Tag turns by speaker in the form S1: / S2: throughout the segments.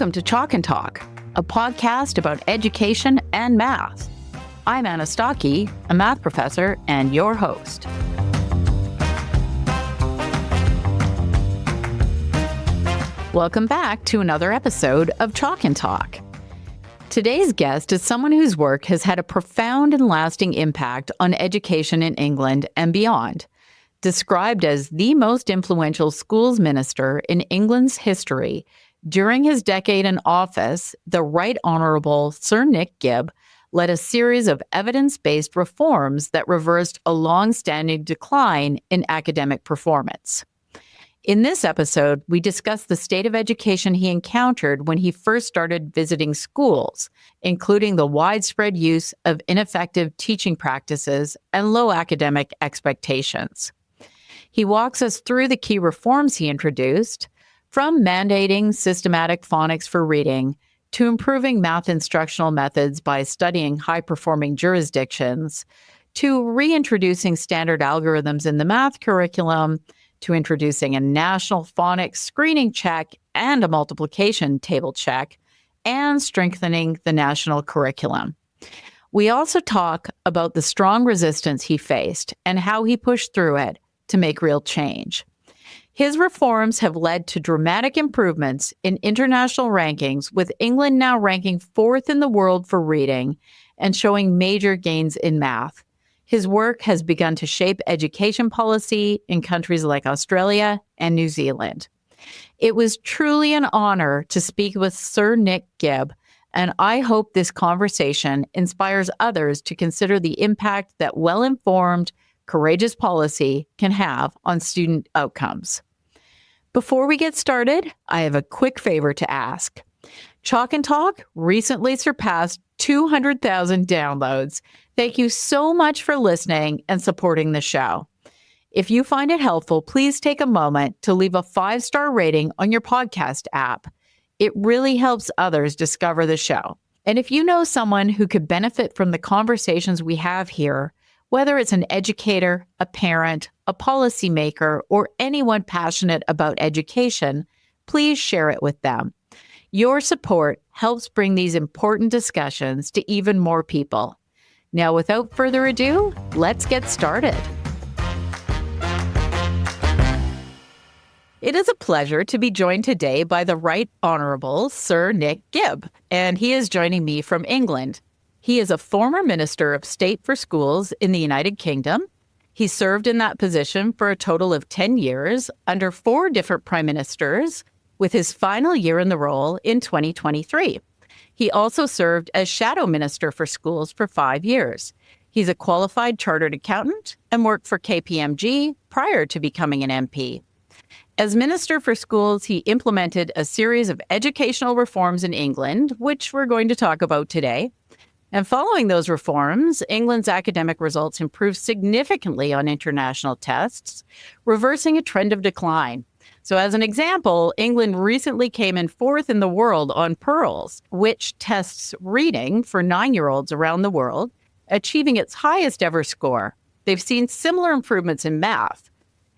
S1: Welcome to Chalk and Talk, a podcast about education and math. I'm Anna Stokke, a math professor and your host. Welcome back to another episode of Chalk and Talk. Today's guest is someone whose work has had a profound and lasting impact on education in England and beyond. Described as the most influential schools minister in England's history, during his decade in office, the Right Honourable Sir Nick Gibb led a series of evidence-based reforms that reversed a long-standing decline in academic performance. In this episode, we discuss the state of education he encountered when he first started visiting schools, including the widespread use of ineffective teaching practices and low academic expectations. He walks us through the key reforms he introduced, from mandating systematic phonics for reading to improving math instructional methods by studying high-performing jurisdictions, to reintroducing standard algorithms in the math curriculum, to introducing a national phonics screening check and a multiplication table check, and strengthening the national curriculum. We also talk about the strong resistance he faced and how he pushed through it to make real change. His reforms have led to dramatic improvements in international rankings, with England now ranking 4th in the world for reading and showing major gains in math. His work has begun to shape education policy in countries like Australia and New Zealand. It was truly an honor to speak with Sir Nick Gibb, and I hope this conversation inspires others to consider the impact that well-informed, courageous policy can have on student outcomes. Before we get started, I have a quick favor to ask. Chalk and Talk recently surpassed 200,000 downloads. Thank you so much for listening and supporting the show. If you find it helpful, please take a moment to leave a 5-star rating on your podcast app. It really helps others discover the show. And if you know someone who could benefit from the conversations we have here, whether it's an educator, a parent, a policymaker, or anyone passionate about education, please share it with them. Your support helps bring these important discussions to even more people. Now, without further ado, let's get started. It is a pleasure to be joined today by the Right Honourable Sir Nick Gibb, and he is joining me from England. He is a former Minister of State for Schools in the United Kingdom. He served in that position for a total of 10 years under 4 different prime ministers, with his final year in the role in 2023. He also served as Shadow Minister for Schools for 5 years. He's a qualified chartered accountant and worked for KPMG prior to becoming an MP. As Minister for Schools, he implemented a series of educational reforms in England, which we're going to talk about today. And following those reforms, England's academic results improved significantly on international tests, reversing a trend of decline. So as an example, England recently came in 4th in the world on PIRLS, which tests reading for 9-year-olds around the world, achieving its highest ever score. They've seen similar improvements in math.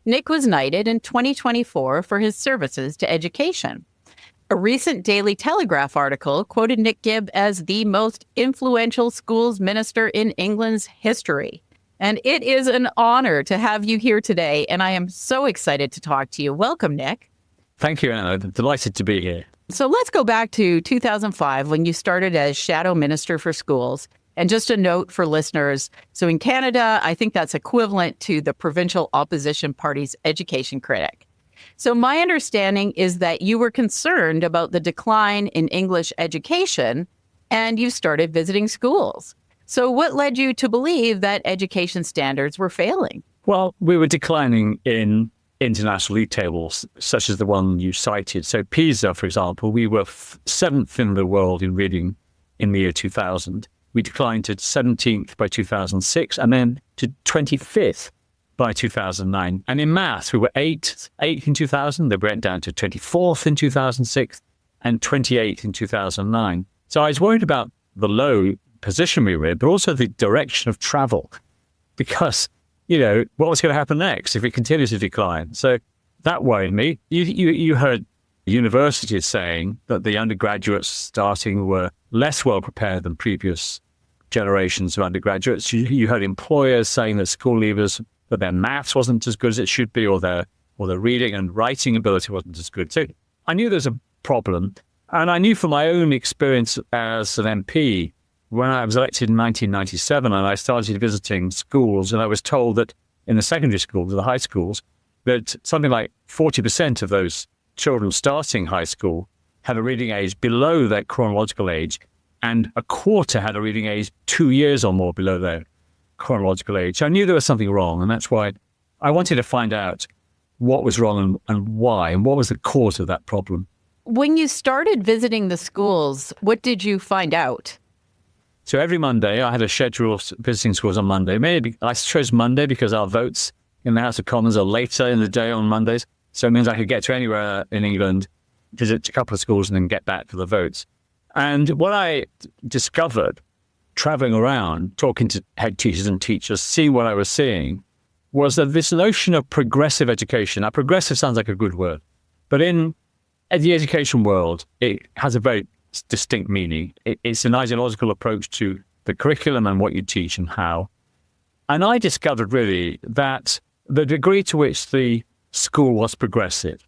S1: Nick was knighted in 2024 for his services to education. A recent Daily Telegraph article quoted Nick Gibb as the most influential schools minister in England's history. And it is an honor to have you here today, and I am so excited to talk to you. Welcome, Nick.
S2: Thank you, Anna. Delighted to be here.
S1: So let's go back to 2005 when you started as Shadow Minister for Schools. And just a note for listeners, so in Canada, I think that's equivalent to the provincial opposition party's education critic. So my understanding is that you were concerned about the decline in English education, and you started visiting schools. So what led you to believe that education standards were failing?
S2: Well, we were declining in international league tables, such as the one you cited. So PISA, for example, we were 7th in the world in reading in the year 2000. We declined to 17th by 2006, and then to 25th by 2009. And in maths, we were 8th in 2000. They went down to 24th in 2006 and 28th in 2009. So I was worried about the low position we were in, but also the direction of travel, because, what was going to happen next if it continues to decline? So that worried me. You heard universities saying that the undergraduates starting were less well prepared than previous generations of undergraduates. You heard employers saying that school leavers, that their maths wasn't as good as it should be, or their reading and writing ability wasn't as good. So I knew there's a problem. And I knew from my own experience as an MP, when I was elected in 1997 and I started visiting schools, and I was told that in the secondary schools, the high schools, that something like 40% of those children starting high school had a reading age below their chronological age, and a quarter had a reading age 2 years or more below their chronological age. So I knew there was something wrong, and that's why I wanted to find out what was wrong and why, and what was the cause of that problem.
S1: When you started visiting the schools, what did you find out?
S2: So every Monday, I had a schedule of visiting schools on Monday. Maybe I chose Monday because our votes in the House of Commons are later in the day on Mondays. So it means I could get to anywhere in England, visit a couple of schools, and then get back for the votes. And what I discovered, traveling around, talking to head teachers and teachers, seeing what I was seeing, was that this notion of progressive education, now progressive sounds like a good word, but in the education world, it has a very distinct meaning. It's an ideological approach to the curriculum and what you teach and how. And I discovered really that the degree to which the school was progressive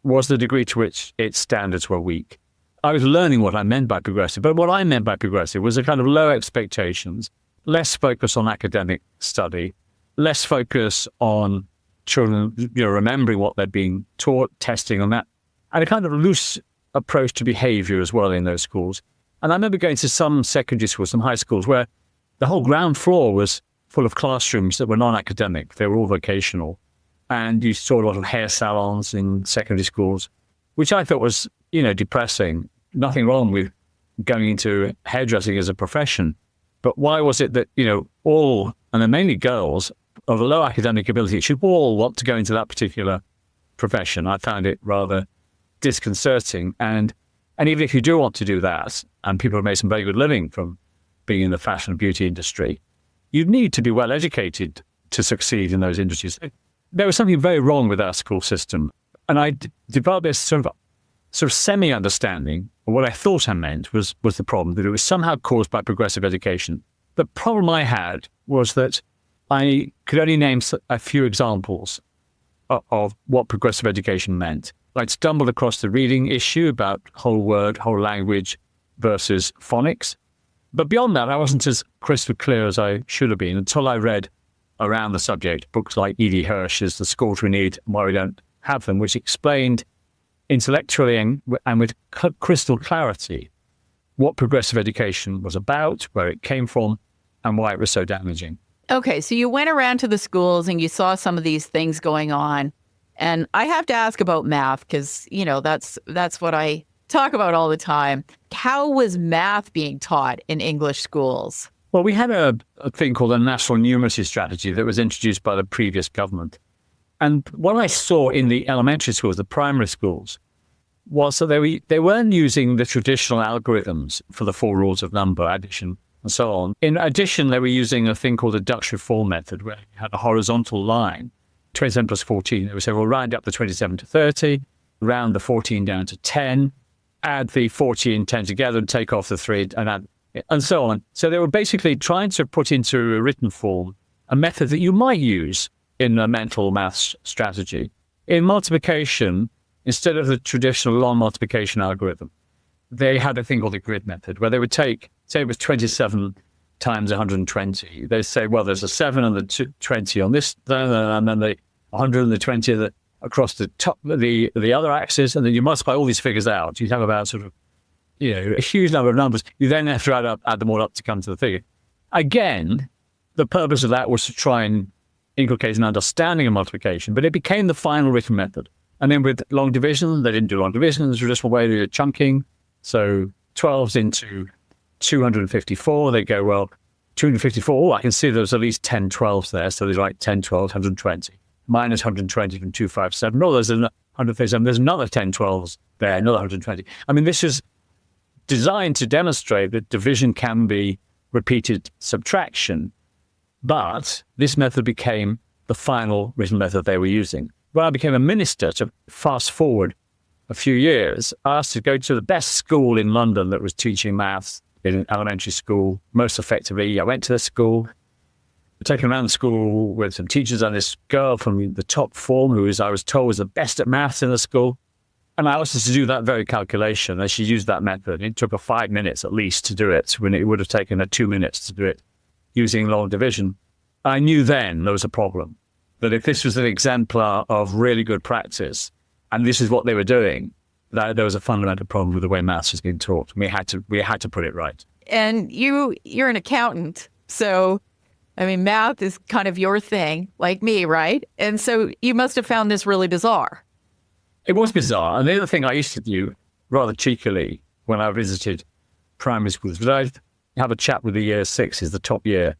S2: was the degree to which its standards were weak. I was learning what I meant by progressive, but what I meant by progressive was a kind of low expectations, less focus on academic study, less focus on children, remembering what they're being taught, testing on that, and a kind of loose approach to behavior as well in those schools. And I remember going to some secondary schools, some high schools, where the whole ground floor was full of classrooms that were non-academic. They were all vocational. And you saw a lot of hair salons in secondary schools, which I thought was, depressing. Nothing wrong with going into hairdressing as a profession. But why was it that, all, and they're mainly girls, of low academic ability should all want to go into that particular profession? I found it rather disconcerting. And even if you do want to do that, and people have made some very good living from being in the fashion and beauty industry, you need to be well educated to succeed in those industries. There was something very wrong with our school system. And I developed this sort of semi-understanding of what I thought I meant was the problem, that it was somehow caused by progressive education. The problem I had was that I could only name a few examples of what progressive education meant. I'd stumbled across the reading issue about whole word, whole language versus phonics. But beyond that, I wasn't as crystal clear as I should have been until I read around the subject books like E.D. Hirsch's The Schools We Need and Why We Don't Have Them, which explained intellectually and with crystal clarity what progressive education was about, where it came from, and why it was so damaging.
S1: Okay, so you went around to the schools and you saw some of these things going on. And I have to ask about math because, that's what I talk about all the time. How was math being taught in English schools?
S2: Well, we had a thing called a national numeracy strategy that was introduced by the previous government. And what I saw in the elementary schools, the primary schools, was that they weren't using the traditional algorithms for the 4 rules of number, addition, and so on. In addition, they were using a thing called the Dutch reform method, where you had a horizontal line, 27 plus 14. They would say, well, round up the 27 to 30, round the 14 down to 10, add the 40 and 10 together and take off the 3 and add, and so on. So they were basically trying to put into a written form a method that you might use in a mental maths strategy. In multiplication, instead of the traditional long multiplication algorithm, they had a thing called the grid method, where they would take, say it was 27 times 120. They'd say, well, there's a 7 and the 20 on this, and then the 100 and the 20 across the top, the other axis, and then you multiply all these figures out. You'd have about a huge number of numbers. You then have to add them all up to come to the figure. Again, the purpose of that was to try and inculcate an understanding of multiplication, but it became the final written method. And then with long division, they didn't do long division. There's a traditional way to do chunking. So 12s into 254, they go, well, 254, I can see there's at least 10 12s there. So there's like 10 12s, 120. Minus 120 from 257. Oh, there's 137. There's another 10 12s there, another 120. I mean, this is designed to demonstrate that division can be repeated subtraction. But this method became the final written method they were using. When I became a minister, to fast forward a few years, I asked to go to the best school in London that was teaching maths in elementary school most effectively. I went to the school, taken around the school with some teachers and this girl from the top form who I was told was the best at maths in the school. And I asked her to do that very calculation, and she used that method. It took her 5 minutes at least to do it, when it would have taken her 2 minutes to do it using long division. I knew then there was a problem, that if this was an exemplar of really good practice, and this is what they were doing, that there was a fundamental problem with the way maths was being taught. We had to put it right.
S1: And you're an accountant, so I mean, math is kind of your thing, like me, right? And so you must have found this really bizarre.
S2: It was bizarre. And the other thing I used to do rather cheekily when I visited primary schools was I'd have a chat with the year sixes, the top year,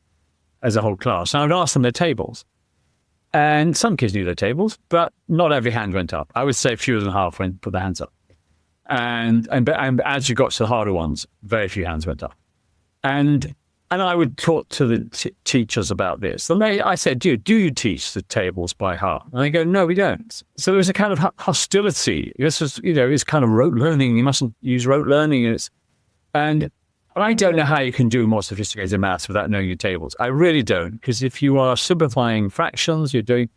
S2: as a whole class. And I would ask them their tables. And some kids knew their tables, but not every hand went up. I would say fewer than half put their hands up. And as you got to the harder ones, very few hands went up. And I would talk to the teachers about this. And I said, do you teach the tables by heart? And they go, no, we don't. So there was a kind of hostility. This was, it's kind of rote learning. You mustn't use rote learning. And I don't know how you can do more sophisticated maths without knowing your tables. I really don't. Because if you are simplifying fractions, you're doing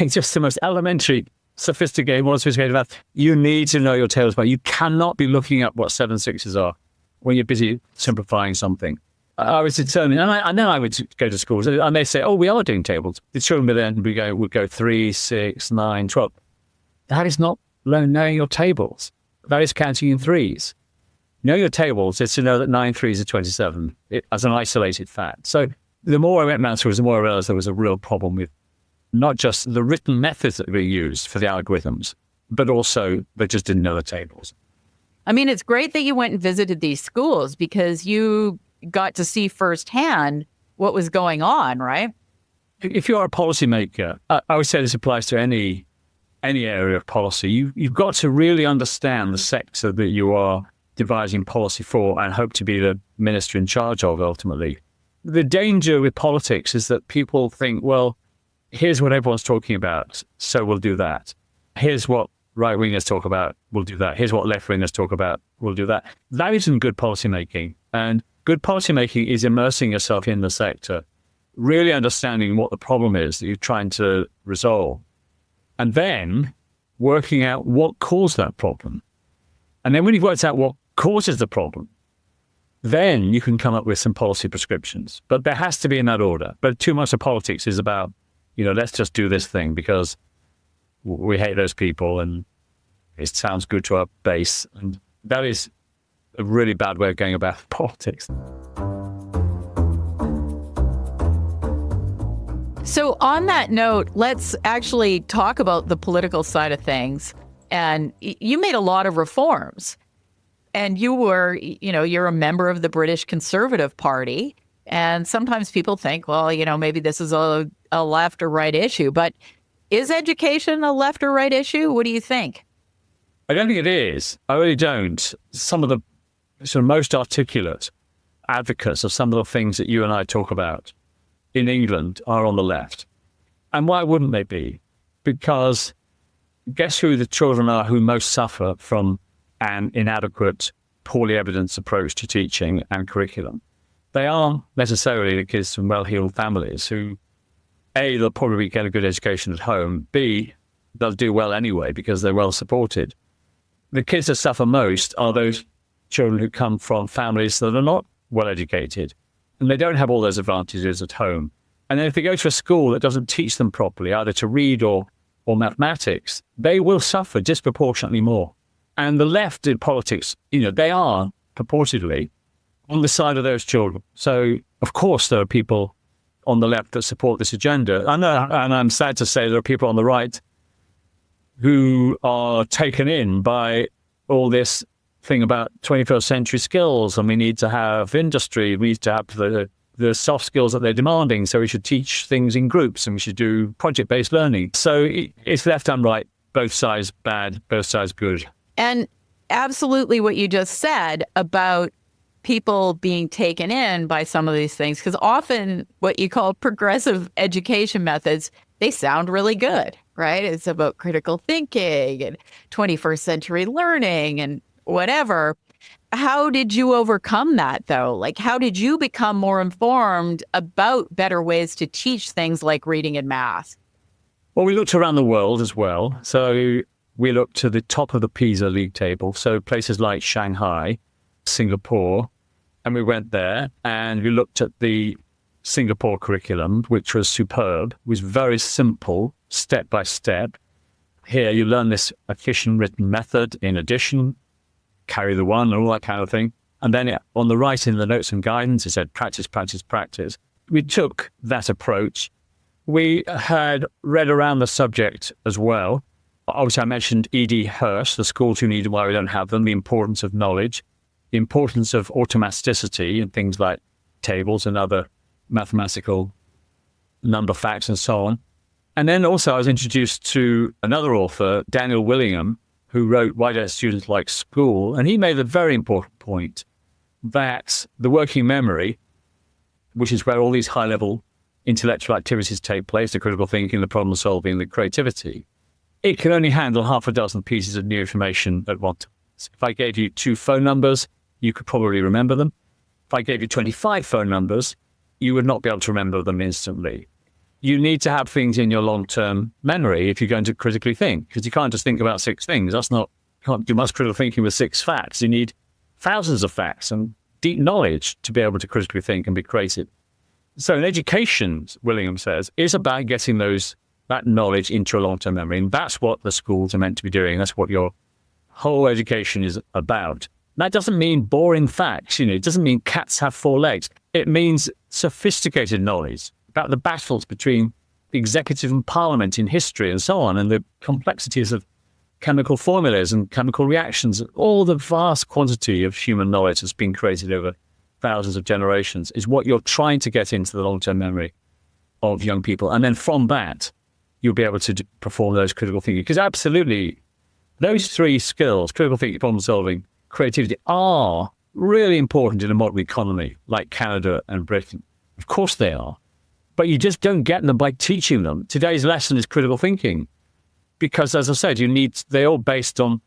S2: just the most elementary, sophisticated, more sophisticated math. You need to know your tables, but you cannot be looking up what 7 6s are when you're busy simplifying something. I was determined, and then I would go to schools, and they say, "Oh, we are doing tables." The children would go 3, 6, 9, 12. That is not knowing your tables. That is counting in threes. Know your tables is to know that 9 threes are 27 as an isolated fact. So the more I went maths schools, the more I realized there was a real problem with not just the written methods that were used for the algorithms, but also they just didn't know the tables.
S1: I mean, it's great that you went and visited these schools because you got to see firsthand what was going on, right?
S2: If you're a policymaker, I would say this applies to any area of policy. You've got to really understand the sector that you are devising policy for and hope to be the minister in charge of ultimately. The danger with politics is that people think, well, here's what everyone's talking about, so we'll do that. Here's what right-wingers talk about, we'll do that. Here's what left-wingers talk about, we'll do that. That isn't good policymaking. And good policymaking is immersing yourself in the sector, really understanding what the problem is that you're trying to resolve, and then working out what caused that problem. And then when you've worked out what causes the problem, then you can come up with some policy prescriptions. But there has to be in that order. But too much of politics is about, let's just do this thing because we hate those people and it sounds good to our base. And that is a really bad way of going about politics.
S1: So on that note, let's actually talk about the political side of things. And you made a lot of reforms. And you were, you're a member of the British Conservative Party. And sometimes people think, well, maybe this is a left or right issue. But is education a left or right issue? What do you think?
S2: I don't think it is. I really don't. Some of the sort of most articulate advocates of some of the things that you and I talk about in England are on the left. And why wouldn't they be? Because guess who the children are who most suffer from an inadequate, poorly evidenced approach to teaching and curriculum? They aren't necessarily the kids from well-heeled families who, A, they'll probably get a good education at home, B, they'll do well anyway because they're well supported. The kids that suffer most are those children who come from families that are not well educated and they don't have all those advantages at home. And then if they go to a school that doesn't teach them properly, either to read or mathematics, they will suffer disproportionately more. And the left in politics, they are purportedly on the side of those children. So, of course, there are people on the left that support this agenda. And I'm sad to say there are people on the right who are taken in by all this thing about 21st century skills, and we need to have industry, we need to have the soft skills that they're demanding, so we should teach things in groups and we should do project-based learning. So it's left and right, both sides bad, both sides good.
S1: And absolutely what you just said about people being taken in by some of these things, because often what you call progressive education methods, they sound really good, right? It's about critical thinking and 21st century learning and whatever. How did you overcome that, though? Like, how did you become more informed about better ways to teach things like reading and math?
S2: Well, we looked around the world as well. So we looked to the top of the PISA league table. So places like Shanghai, Singapore, and we went there and we looked at the Singapore curriculum, which was superb. It was very simple, step by step. Here you learn this efficient written method in addition, carry the one, all that kind of thing. And then on the right in the notes and guidance, it said practice, practice, practice. We took that approach. We had read around the subject as well. Obviously, I mentioned E.D. Hirsch, the schools who need why we don't have them, the importance of knowledge, the importance of automaticity and things like tables and other mathematical number facts and so on. And then also I was introduced to another author, Daniel Willingham, who wrote Why Don't Students Like School? And he made a very important point that the working memory, which is where all these high-level intellectual activities take place, the critical thinking, the problem solving, the creativity, it can only handle half a dozen pieces of new information at once. If I gave you 2 phone numbers, you could probably remember them. If I gave you 25 phone numbers, you would not be able to remember them instantly. You need to have things in your long-term memory if you're going to critically think, because you can't just think about 6 things. You can't do much critical thinking with 6 facts. You need thousands of facts and deep knowledge to be able to critically think and be creative. So in education, Willingham says, is about getting that knowledge into a long-term memory. And that's what the schools are meant to be doing. That's what your whole education is about. That doesn't mean boring facts. It doesn't mean cats have 4 legs. It means sophisticated knowledge about the battles between the executive and parliament in history and so on, and the complexities of chemical formulas and chemical reactions. All the vast quantity of human knowledge that's been created over thousands of generations is what you're trying to get into the long-term memory of young people. And then from that, you'll be able to perform those critical thinking. Because absolutely, those 3 skills, critical thinking, problem solving, creativity, are really important in a modern economy like Canada and Britain. Of course they are. But you just don't get them by teaching them. Today's lesson is critical thinking. Because as I said, they're all based on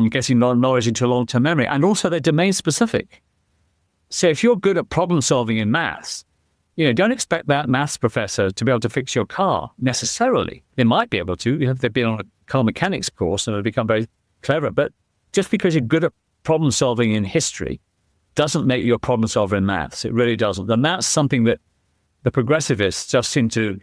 S2: getting knowledge into a long-term memory. And also they're domain specific. So if you're good at problem solving in maths, don't expect that maths professor to be able to fix your car necessarily. They might be able to, if they've been on a car mechanics course and have become very clever. But just because you're good at problem solving in history doesn't make you a problem solver in maths. It really doesn't. And that's something that the progressivists just seem to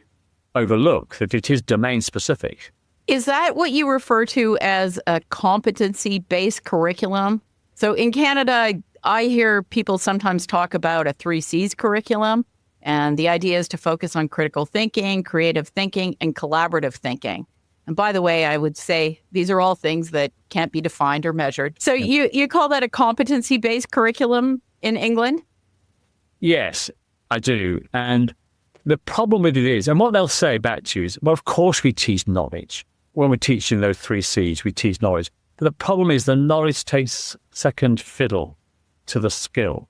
S2: overlook, that it is domain specific.
S1: Is that what you refer to as a competency-based curriculum? So in Canada, I hear people sometimes talk about a 3 C's curriculum, and the idea is to focus on critical thinking, creative thinking, and collaborative thinking. And by the way, I would say these are all things that can't be defined or measured. So you call that a competency-based curriculum in England?
S2: Yes, I do. And the problem with it is, and what they'll say back to you is, well, of course we teach knowledge. When we're teaching those 3 C's, we teach knowledge. But the problem is the knowledge takes second fiddle to the skill.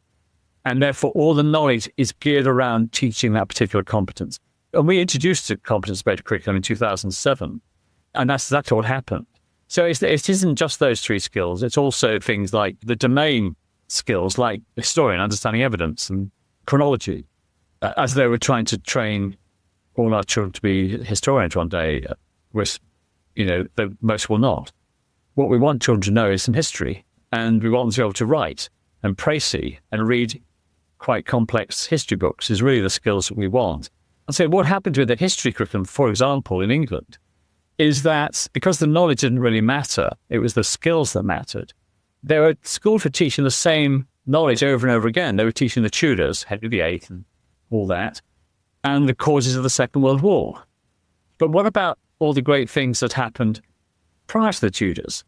S2: And therefore, all the knowledge is geared around teaching that particular competence. And we introduced a competence-based curriculum in 2007. And that's what happened. So it isn't just those 3 skills. It's also things like the domain skills, like historian, understanding evidence and chronology, as they were trying to train all our children to be historians one day, which, most will not. What we want children to know is some history, and we want them to be able to write and précis and read quite complex history books is really the skills that we want. And so what happened with the history curriculum, for example, in England, is that because the knowledge didn't really matter, it was the skills that mattered. They were schooled for teaching the same knowledge over and over again. They were teaching the Tudors, Henry VIII and all that, and the causes of the Second World War. But what about all the great things that happened prior to the Tudors?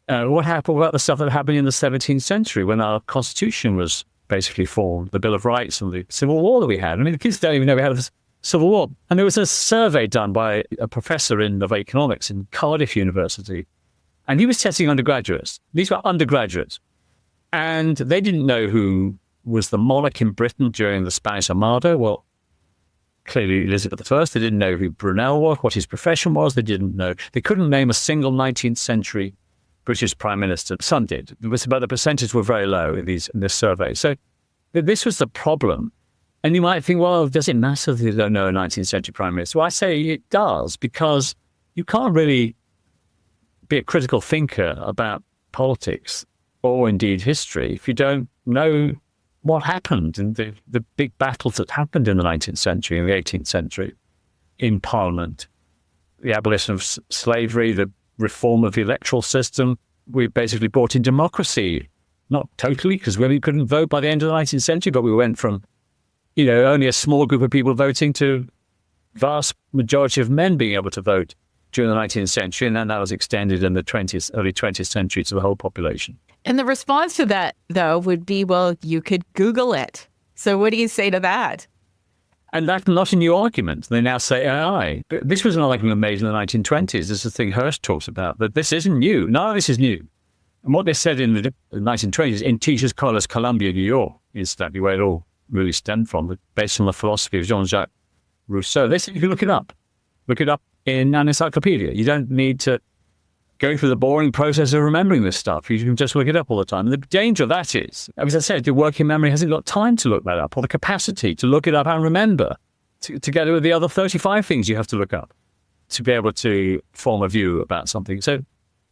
S2: What happened about the stuff that happened in the 17th century when our Constitution was basically formed, the Bill of Rights and the Civil War that we had? I mean, the kids don't even know we had a Civil War. And there was a survey done by a professor of economics in Cardiff University, and he was testing undergraduates. These were undergraduates. And they didn't know who was the monarch in Britain during the Spanish Armada. Well, clearly Elizabeth I. They didn't know who Brunel was, what his profession was. They didn't know. They couldn't name a single 19th century British Prime Minister. Some did, but the percentages were very low in this survey. So this was the problem. And you might think, well, does it matter that they don't know a 19th century Prime Minister? Well, I say it does, because you can't really be a critical thinker about politics or indeed history if you don't know what happened in the big battles that happened in the 19th century and the 18th century in Parliament. The abolition of slavery, the reform of the electoral system. We basically brought in democracy, not totally, because we couldn't vote by the end of the 19th century, but we went from, only a small group of people voting to vast majority of men being able to vote during the 19th century, and then that was extended in the early 20th century to the whole population.
S1: And the response to that, though, would be, well, you could Google it. So what do you say to that?
S2: And that's not a new argument. They now say AI. This was an argument made in the 1920s. This is the thing Hirsch talks about, that this isn't new. None of this is new. And what they said in the 1920s in Teachers College, Columbia, New York, is that where it all really stemmed from, based on the philosophy of Jean-Jacques Rousseau. They said, if you look it up in an encyclopedia. You don't need to go through the boring process of remembering this stuff. You can just look it up all the time. And the danger of that is, as I said, the working memory hasn't got time to look that up, or the capacity to look it up and remember, together with the other 35 things you have to look up to be able to form a view about something. So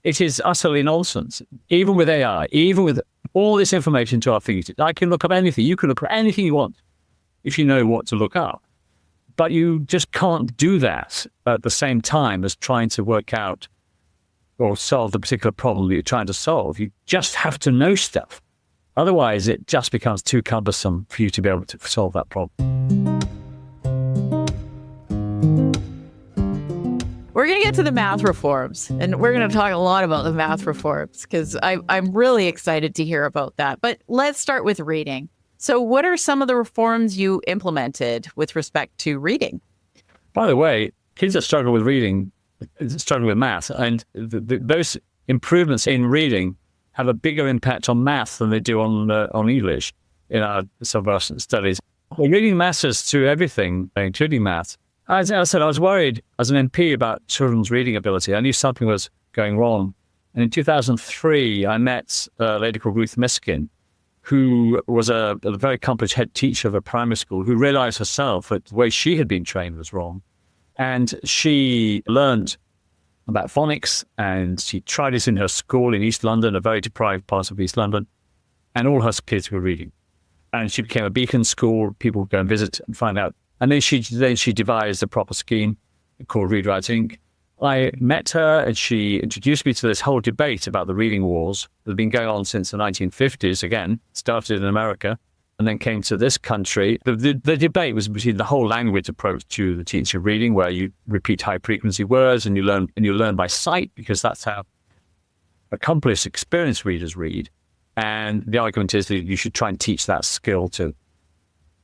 S2: it is utterly nonsense. Even with AI, even with all this information to our fingertips, I can look up anything. You can look up anything you want if you know what to look up. But you just can't do that at the same time as trying to work out or solve the particular problem that you're trying to solve. You just have to know stuff. Otherwise, it just becomes too cumbersome for you to be able to solve that problem.
S1: We're going to get to the math reforms, and we're going to talk a lot about the math reforms because I'm really excited to hear about that. But let's start with reading. So what are some of the reforms you implemented with respect to reading?
S2: By the way, kids that struggle with reading struggle with math, and those improvements in reading have a bigger impact on math than they do on English in some of our studies. Well, reading matters to everything, including math. As I said, I was worried as an MP about children's reading ability. I knew something was going wrong. And in 2003, I met a lady called Ruth Miskin, who was a very accomplished head teacher of a primary school, who realized herself that the way she had been trained was wrong. And she learned about phonics, and she tried this in her school in East London, a very deprived part of East London, and all her kids were reading. And she became a beacon school. People would go and visit and find out. And then she devised a proper scheme called Read, Write, Inc. I met her, and she introduced me to this whole debate about the reading wars that had been going on since the 1950s, again, started in America, and then came to this country. The debate was between the whole language approach to the teaching of reading, where you repeat high-frequency words and you learn by sight, because that's how accomplished, experienced readers read. And the argument is that you should try and teach that skill to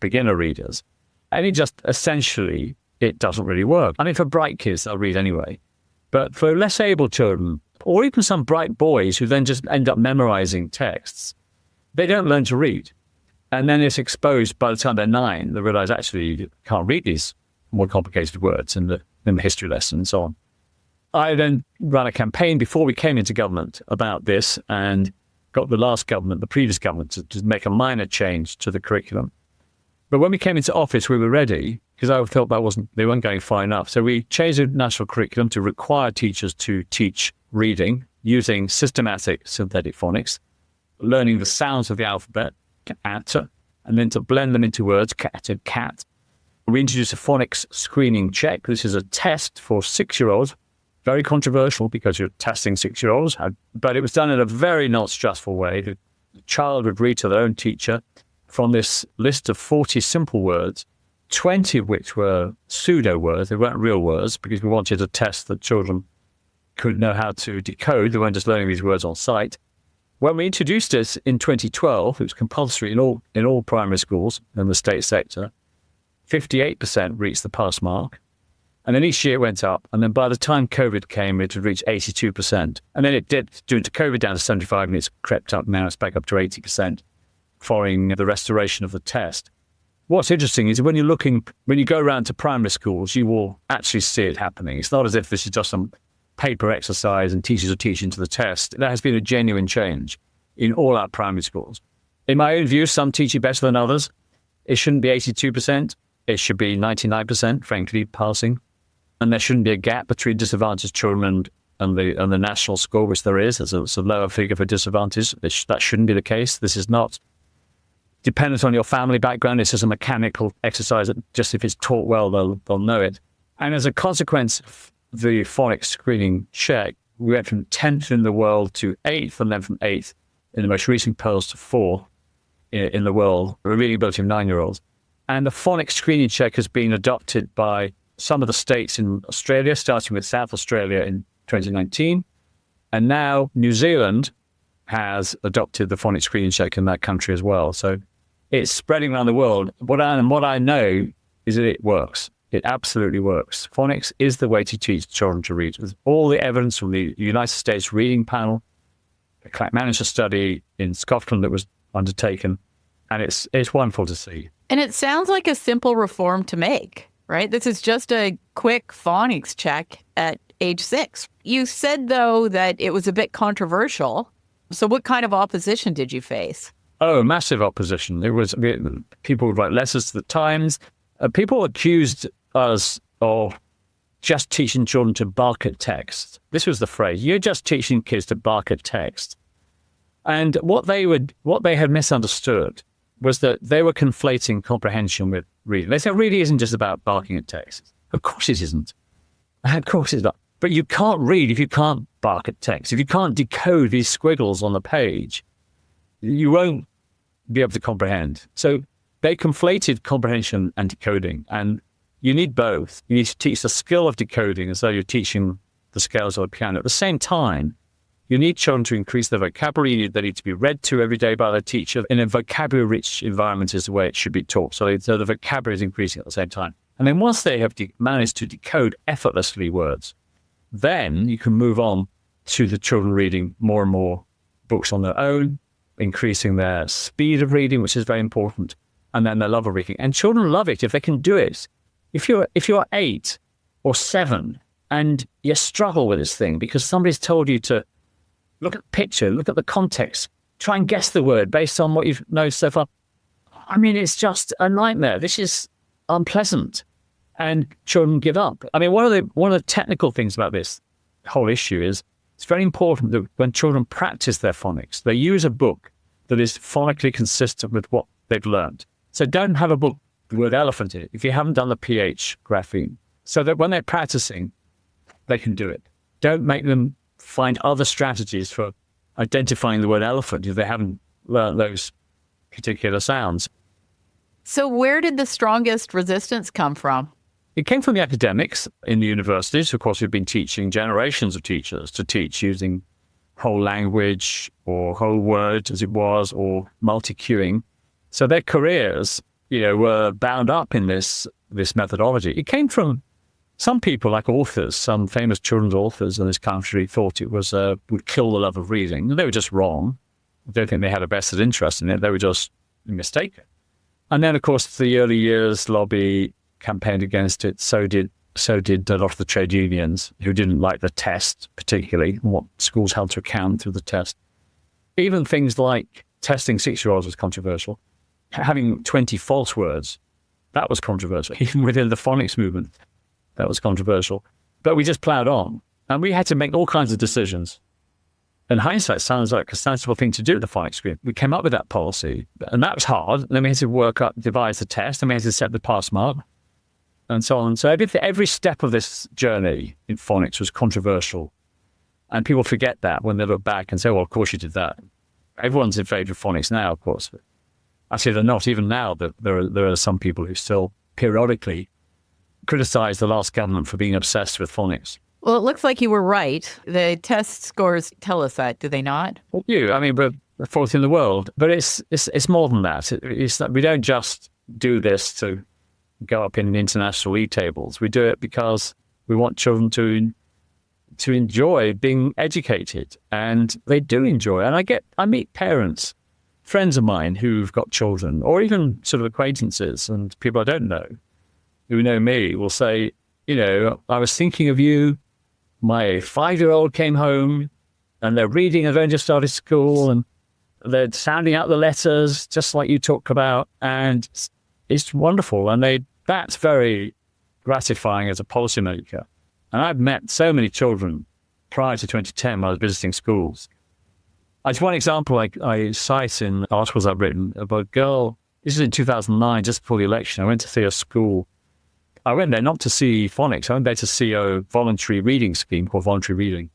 S2: beginner readers. And it doesn't really work. I mean, for bright kids, they'll read anyway. But for less able children, or even some bright boys who then just end up memorizing texts, they don't learn to read. And then it's exposed by the time they're 9, they realize actually you can't read these more complicated words in the history lesson and so on. I then ran a campaign before we came into government about this, and got the previous government, to make a minor change to the curriculum. But when we came into office, we were ready, because I felt they weren't going far enough. So we changed the national curriculum to require teachers to teach reading using systematic synthetic phonics, learning the sounds of the alphabet, cat, and then to blend them into words, cat and cat. We introduced a phonics screening check. This is a test for 6-year-olds. Very controversial because you're testing 6-year-olds, but it was done in a very not stressful way. The child would read to their own teacher from this list of 40 simple words, 20 of which were pseudo words. They weren't real words, because we wanted to test that children could know how to decode. They weren't just learning these words on sight. When we introduced this in 2012, it was compulsory in all primary schools in the state sector. 58% reached the pass mark. And then each year it went up. And then by the time COVID came, it had reached 82%. And then it did, due to COVID, down to 75%, and it's crept up now. It's back up to 80%, following the restoration of the test. what's interesting is when you go around to primary schools, you will actually see it happening. It's not as if this is just some paper exercise and teachers are teaching to the test. There has been a genuine change in all our primary schools. In my own view, some teaching better than others. It shouldn't be 82%. It should be 99%, frankly, passing. And there shouldn't be a gap between disadvantaged children and the national score, which there is. It's a lower figure for disadvantaged. That shouldn't be the case. This is not dependent on your family background. It's just a mechanical exercise that just if it's taught well, they'll know it. And as a consequence of the phonics screening check, we went from 10th in the world to 8th, and then from 8th in the most recent PIRLS to 4th in the world, the reading ability of 9-year-olds. And the phonics screening check has been adopted by some of the states in Australia, starting with South Australia in 2019. And now New Zealand has adopted the phonics screening check in that country as well. So it's spreading around the world. What I know is that it works. It absolutely works. Phonics is the way to teach children to read. There's all the evidence from the United States Reading Panel, the Clackmannanshire study in Scotland that was undertaken, and it's wonderful to see.
S1: And it sounds like a simple reform to make, right? This is just a quick phonics check at age 6. You said, though, that it was a bit controversial. So what kind of opposition did you face?
S2: Oh, massive opposition. People would write letters to the Times. People accused us of just teaching children to bark at text. This was the phrase. You're just teaching kids to bark at text. And what they had misunderstood was that they were conflating comprehension with reading. They said it really isn't just about barking at text. Of course it isn't. Of course it's not. But you can't read if you can't bark at text. If you can't decode these squiggles on the page, you won't be able to comprehend. So they conflated comprehension and decoding, and you need both. You need to teach the skill of decoding as though you're teaching the scales of a piano. At the same time, you need children to increase their vocabulary. They need to be read to every day by their teacher. In a vocabulary-rich environment is the way it should be taught. So the vocabulary is increasing at the same time. And then once they have managed to decode effortlessly words, then you can move on to the children reading more and more books on their own, increasing their speed of reading, which is very important, and then their love of reading. And children love it if they can do it. If you're 8 or 7 and you struggle with this thing because somebody's told you to look at the picture, look at the context, try and guess the word based on what you've known so far. I mean, it's just a nightmare. This is unpleasant. And children give up. I mean, one of the technical things about this whole issue is it's very important that when children practice their phonics, they use a book that is phonically consistent with what they've learned. So don't have a book with the word elephant in it if you haven't done the PH grapheme, so that when they're practicing, they can do it. Don't make them find other strategies for identifying the word elephant if they haven't learned those particular sounds.
S1: So where did the strongest resistance come from?
S2: It came from the academics in the universities. Of course, we've been teaching generations of teachers to teach using whole language or whole word as it was, or multi-cueing. So their careers, were bound up in this methodology. It came from some people, like authors, some famous children's authors in this country thought it would kill the love of reading. They were just wrong. I don't think they had a vested interest in it. They were just mistaken. And then, of course, the early years lobby campaigned against it. So did a lot of the trade unions who didn't like the test, particularly what schools held to account through the test. Even things like testing 6-year-olds was controversial. Having 20 false words, that was controversial. Even within the phonics movement, that was controversial. But we just plowed on, and we had to make all kinds of decisions. In hindsight, sounds like a sensible thing to do at the phonics group. We came up with that policy, and that was hard. And then we had to devise the test, and we had to set the pass mark, and so on. So every step of this journey in phonics was controversial. And people forget that when they look back and say, well, of course you did that. Everyone's in favor of phonics now, of course. Actually, they're not. Even now, there are some people who still periodically criticize the last government for being obsessed with phonics.
S1: Well, it looks like you were right. The test scores tell us that, do they not?
S2: We're fourth in the world. But it's more than that. We don't just do this to go up in international league tables. We do it because we want children to enjoy being educated, and they do enjoy. And I meet parents friends of mine who've got children, or even sort of acquaintances and people I don't know who know me, will say, I was thinking of you. My 5-year-old came home and they're reading, they've only just started school, and they're sounding out the letters just like you talk about. And it's wonderful. And that's very gratifying as a policymaker. And I've met so many children prior to 2010 when I was visiting schools. It's one example I cite in articles I've written about a girl. This is in 2009, just before the election. I went to see a school. I went there not to see phonics. I went there to see a voluntary reading scheme called Voluntary Reading.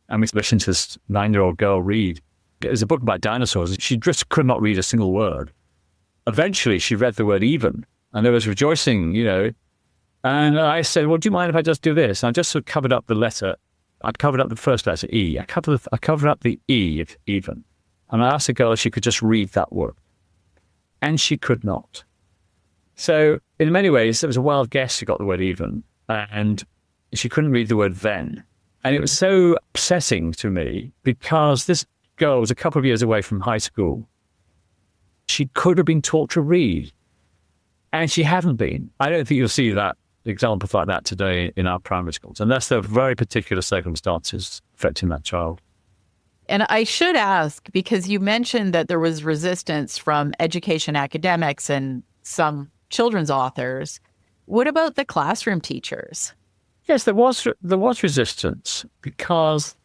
S2: And we listened to this 9-year-old girl read. It was a book about dinosaurs. She just could not read a single word. Eventually, she read the word even, and there was rejoicing, And I said, well, do you mind if I just do this? And I just sort of covered up the letter. I'd covered up the first letter, E. I covered up the E of even. And I asked the girl if she could just read that word. And she could not. So in many ways, it was a wild guess who got the word even. And she couldn't read the word then. And it was so upsetting to me because this girl was a couple of years away from high school. She could have been taught to read. And she hadn't been. I don't think you'll see that examples like that today in our primary schools, unless there are very particular circumstances affecting that child.
S1: And I should ask, because you mentioned that there was resistance from education academics and some children's authors. What about the classroom teachers?
S2: Yes, there was resistance, because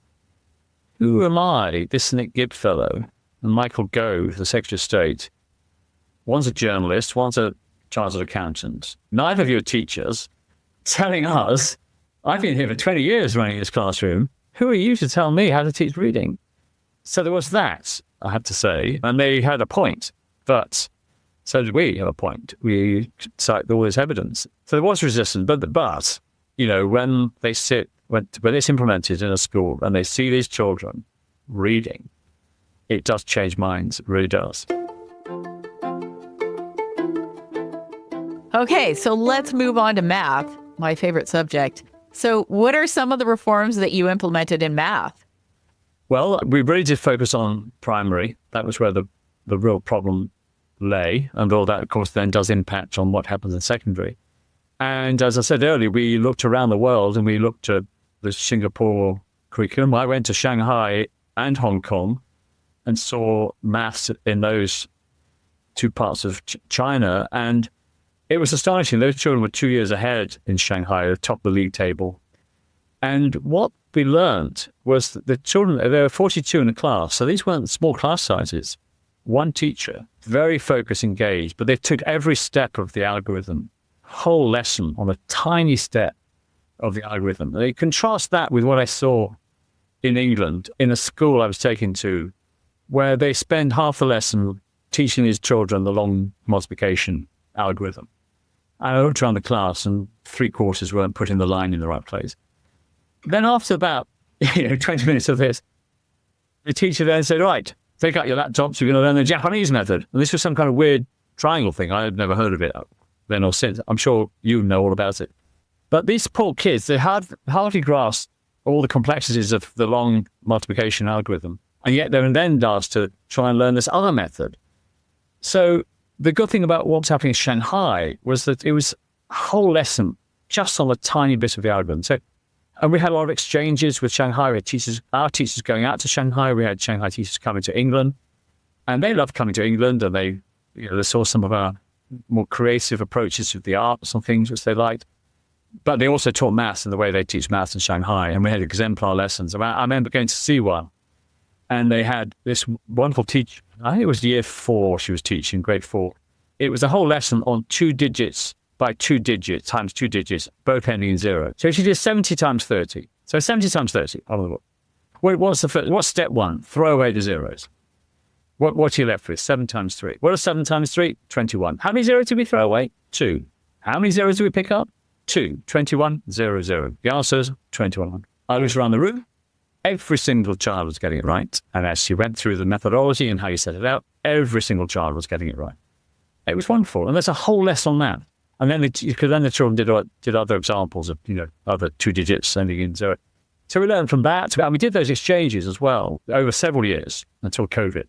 S2: who am I, this Nick Gibb fellow, and Michael Gove, the Secretary of State? One's a journalist, one's a chartered accountant. Neither of you are teachers, telling us, I've been here for 20 years running this classroom. Who are you to tell me how to teach reading? So there was that, I have to say, and they had a point, but so did we have a point. We cite all this evidence. So there was resistance, but when it's implemented in a school and they see these children reading, it does change minds, it really does.
S1: Okay, so let's move on to math, my favorite subject. So what are some of the reforms that you implemented in math?
S2: Well, we really did focus on primary. That was where the real problem lay. And all that, of course, then does impact on what happens in secondary. And as I said earlier, we looked around the world and we looked at the Singapore curriculum. I went to Shanghai and Hong Kong and saw maths in those two parts of China. And it was astonishing. Those children were 2 years ahead in Shanghai, at the top of the league table. And what we learned was that the children, there were 42 in a class, so these weren't small class sizes. One teacher, very focused, engaged, but they took every step of the algorithm, whole lesson on a tiny step of the algorithm. They contrast that with what I saw in England, in a school I was taken to, where they spend half the lesson teaching these children the long multiplication algorithm. I looked around the class and 3/4 weren't putting the line in the right place. Then after about 20 minutes of this, the teacher then said, right, take out your laptops, we're going to learn the Japanese method. And this was some kind of weird triangle thing. I had never heard of it then or since. I'm sure you know all about it. But these poor kids, they hardly grasped all the complexities of the long multiplication algorithm. And yet they were then asked to try and learn this other method. So the good thing about what's happening in Shanghai was that it was a whole lesson just on a tiny bit of the algorithm. And we had a lot of exchanges with Shanghai. We had our teachers going out to Shanghai. We had Shanghai teachers coming to England. And they loved coming to England. And they saw some of our more creative approaches to the arts and things which they liked. But they also taught maths in the way they teach maths in Shanghai. And we had exemplar lessons. I remember going to see one. And they had this wonderful teacher. I think it was year 4 she was teaching, grade 4. It was a whole lesson on 2 digits by 2 digits times 2 digits, both ending in 0. So she did 70 times 30. So 70 times 30. What's step 1? Throw away the zeros. What are you left with? 7 times 3. What is 7 times 3? 21. How many zeros did we throw away? 2. How many zeros did we pick up? 2. 21, 0, 0. The answer is 21. I looked around the room. Every single child was getting it right. And as she went through the methodology and how you set it out, every single child was getting it right. It was wonderful. And there's a whole lesson on that. And then the children did other examples of, other 2 digits ending in 0. So we learned from that. And we did those exchanges as well over several years until COVID.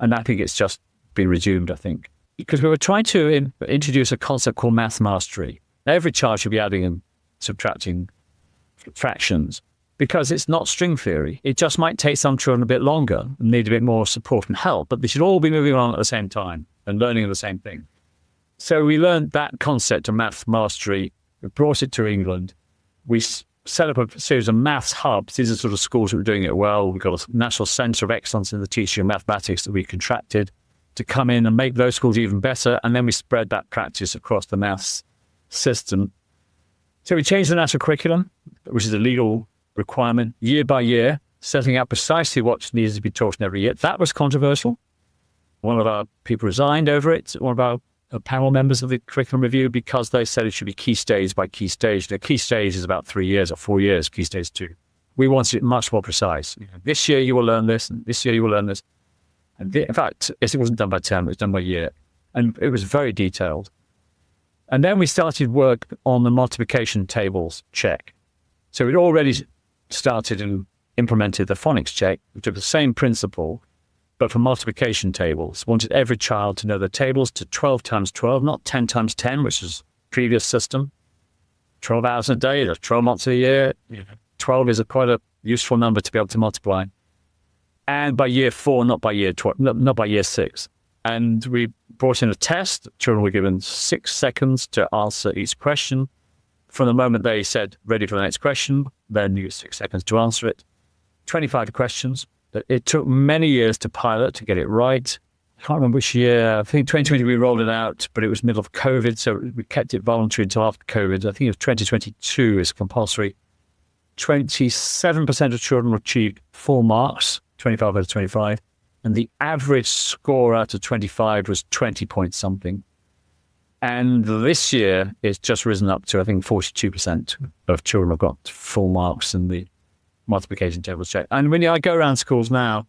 S2: And I think it's just been resumed, I think. Because we were trying to introduce a concept called math mastery. Every child should be adding and subtracting fractions, because it's not string theory. It just might take some children a bit longer and need a bit more support and help, but they should all be moving on at the same time and learning the same thing. So we learned that concept of math mastery. We brought it to England. We set up a series of maths hubs. These are sort of schools that were doing it well. We've got a national centre of excellence in the teaching of mathematics that we contracted to come in and make those schools even better. And then we spread that practice across the maths system. So we changed the national curriculum, which is a legal requirement, year by year, setting out precisely what needs to be taught in every year. That was controversial. One of our people resigned over it, one of our panel members of the curriculum review, because they said it should be key stage by key stage. The key stage is about 3 years or 4 years, key stage 2. We wanted it much more precise. This year you will learn this, and this year you will learn this. And in fact, it wasn't done by term, it was done by year. And it was very detailed. And then we started work on the multiplication tables check. So we'd already started and implemented the phonics check, which was the same principle, but for multiplication tables. Wanted every child to know the tables to 12 times 12, not 10 times 10, which is the previous system. 12 hours a day, that's 12 months a year. 12 is quite a useful number to be able to multiply. And by year 4, not by year 12, not by year 6. And we brought in a test. Children were given 6 seconds to answer each question. From the moment they said, ready for the next question, then you get 6 seconds to answer it. 25 questions. It took many years to pilot, to get it right. I can't remember which year. I think 2020 we rolled it out, but it was middle of COVID, so we kept it voluntary until after COVID. I think it was 2022 is compulsory. 27% of children achieved full marks, 25 out of 25. And the average score out of 25 was 20 point something. And this year, it's just risen up to, I think, 42% of children have got full marks in the multiplication tables check. And when I go around schools now,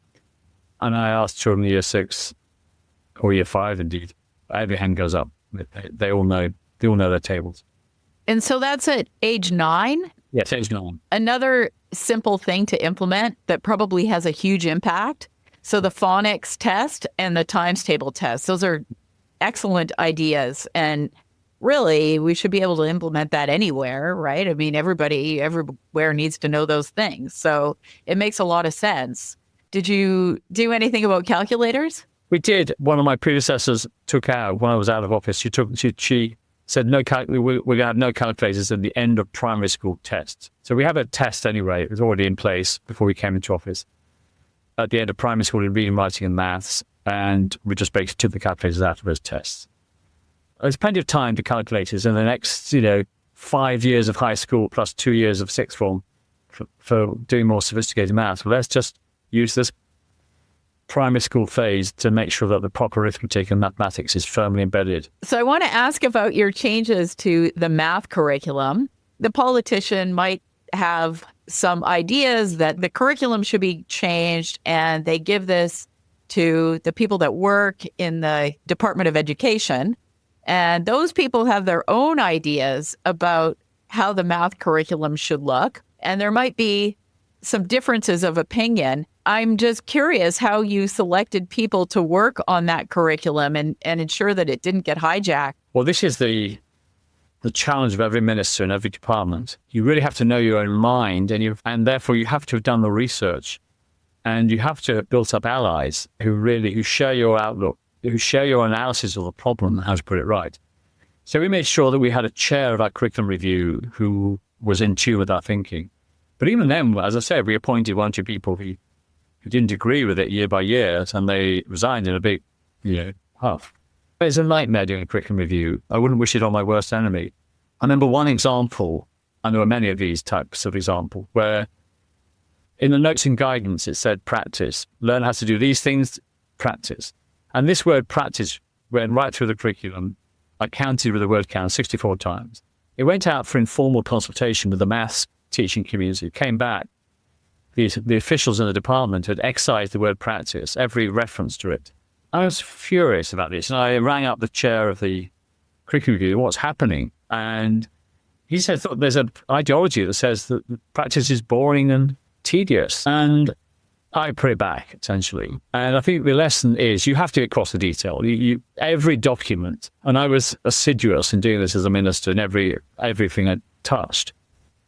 S2: and I ask children in year 6 or year 5, indeed, every hand goes up. They all know their tables.
S1: And so that's at age 9?
S2: Yes, age 9.
S1: Another simple thing to implement that probably has a huge impact. So the phonics test and the times table test, those are excellent ideas. And really, we should be able to implement that anywhere, right? I mean, everybody everywhere needs to know those things. So it makes a lot of sense. Did you do anything about calculators?
S2: We did. One of my predecessors took out, when I was out of office, she said, we're going to have no calculators at the end of primary school tests. So we have a test anyway. It was already in place before we came into office. At the end of primary school in reading, writing and maths, and we just basically took the calculators out of those tests. There's plenty of time to calculators in the next, 5 years of high school plus 2 years of sixth form for doing more sophisticated maths. Well, let's just use this primary school phase to make sure that the proper arithmetic and mathematics is firmly embedded.
S1: So I want to ask about your changes to the math curriculum. The politician might have some ideas that the curriculum should be changed, and they give this to the people that work in the Department of Education. And those people have their own ideas about how the math curriculum should look. And there might be some differences of opinion. I'm just curious how you selected people to work on that curriculum and ensure that it didn't get hijacked.
S2: Well, this is the challenge of every minister in every department. You really have to know your own mind, and therefore you have to have done the research, and you have to have built up allies who share your outlook, who share your analysis of the problem and how to put it right. So we made sure that we had a chair of our curriculum review who was in tune with our thinking. But even then, as I said, we appointed 1 or 2 people who didn't agree with it year by year, and they resigned in a big, huff. It's a nightmare doing a curriculum review. I wouldn't wish it on my worst enemy. I remember one example, and there were many of these types of examples, where in the notes and guidance it said practice. Learn how to do these things, practice. And this word practice went right through the curriculum. I counted with the word count 64 times. It went out for informal consultation with the maths teaching community. It came back. The officials in the department had excised the word practice, every reference to it. I was furious about this, and I rang up the chair of the curriculum review, what's happening? And he said, there's an ideology that says that practice is boring and tedious. And I put it back, essentially. And I think the lesson is you have to get across the detail. Every document, and I was assiduous in doing this as a minister in everything I touched,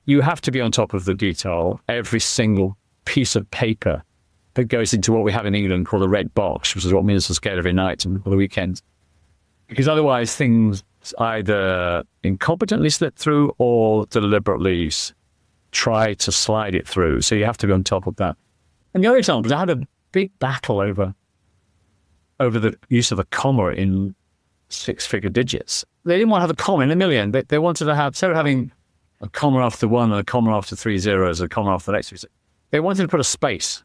S2: you have to be on top of the detail. Every single piece of paper that goes into what we have in England called a red box, which is what ministers get every night and for the weekends. Because otherwise things either incompetently slip through or deliberately try to slide it through. So you have to be on top of that. And the other example is I had a big battle over the use of a comma in six-figure digits. They didn't want to have a comma in a million. They wanted to have, instead of having a comma after one and a comma after 3 zeros, a comma after the next 3 zeros, they wanted to put a space.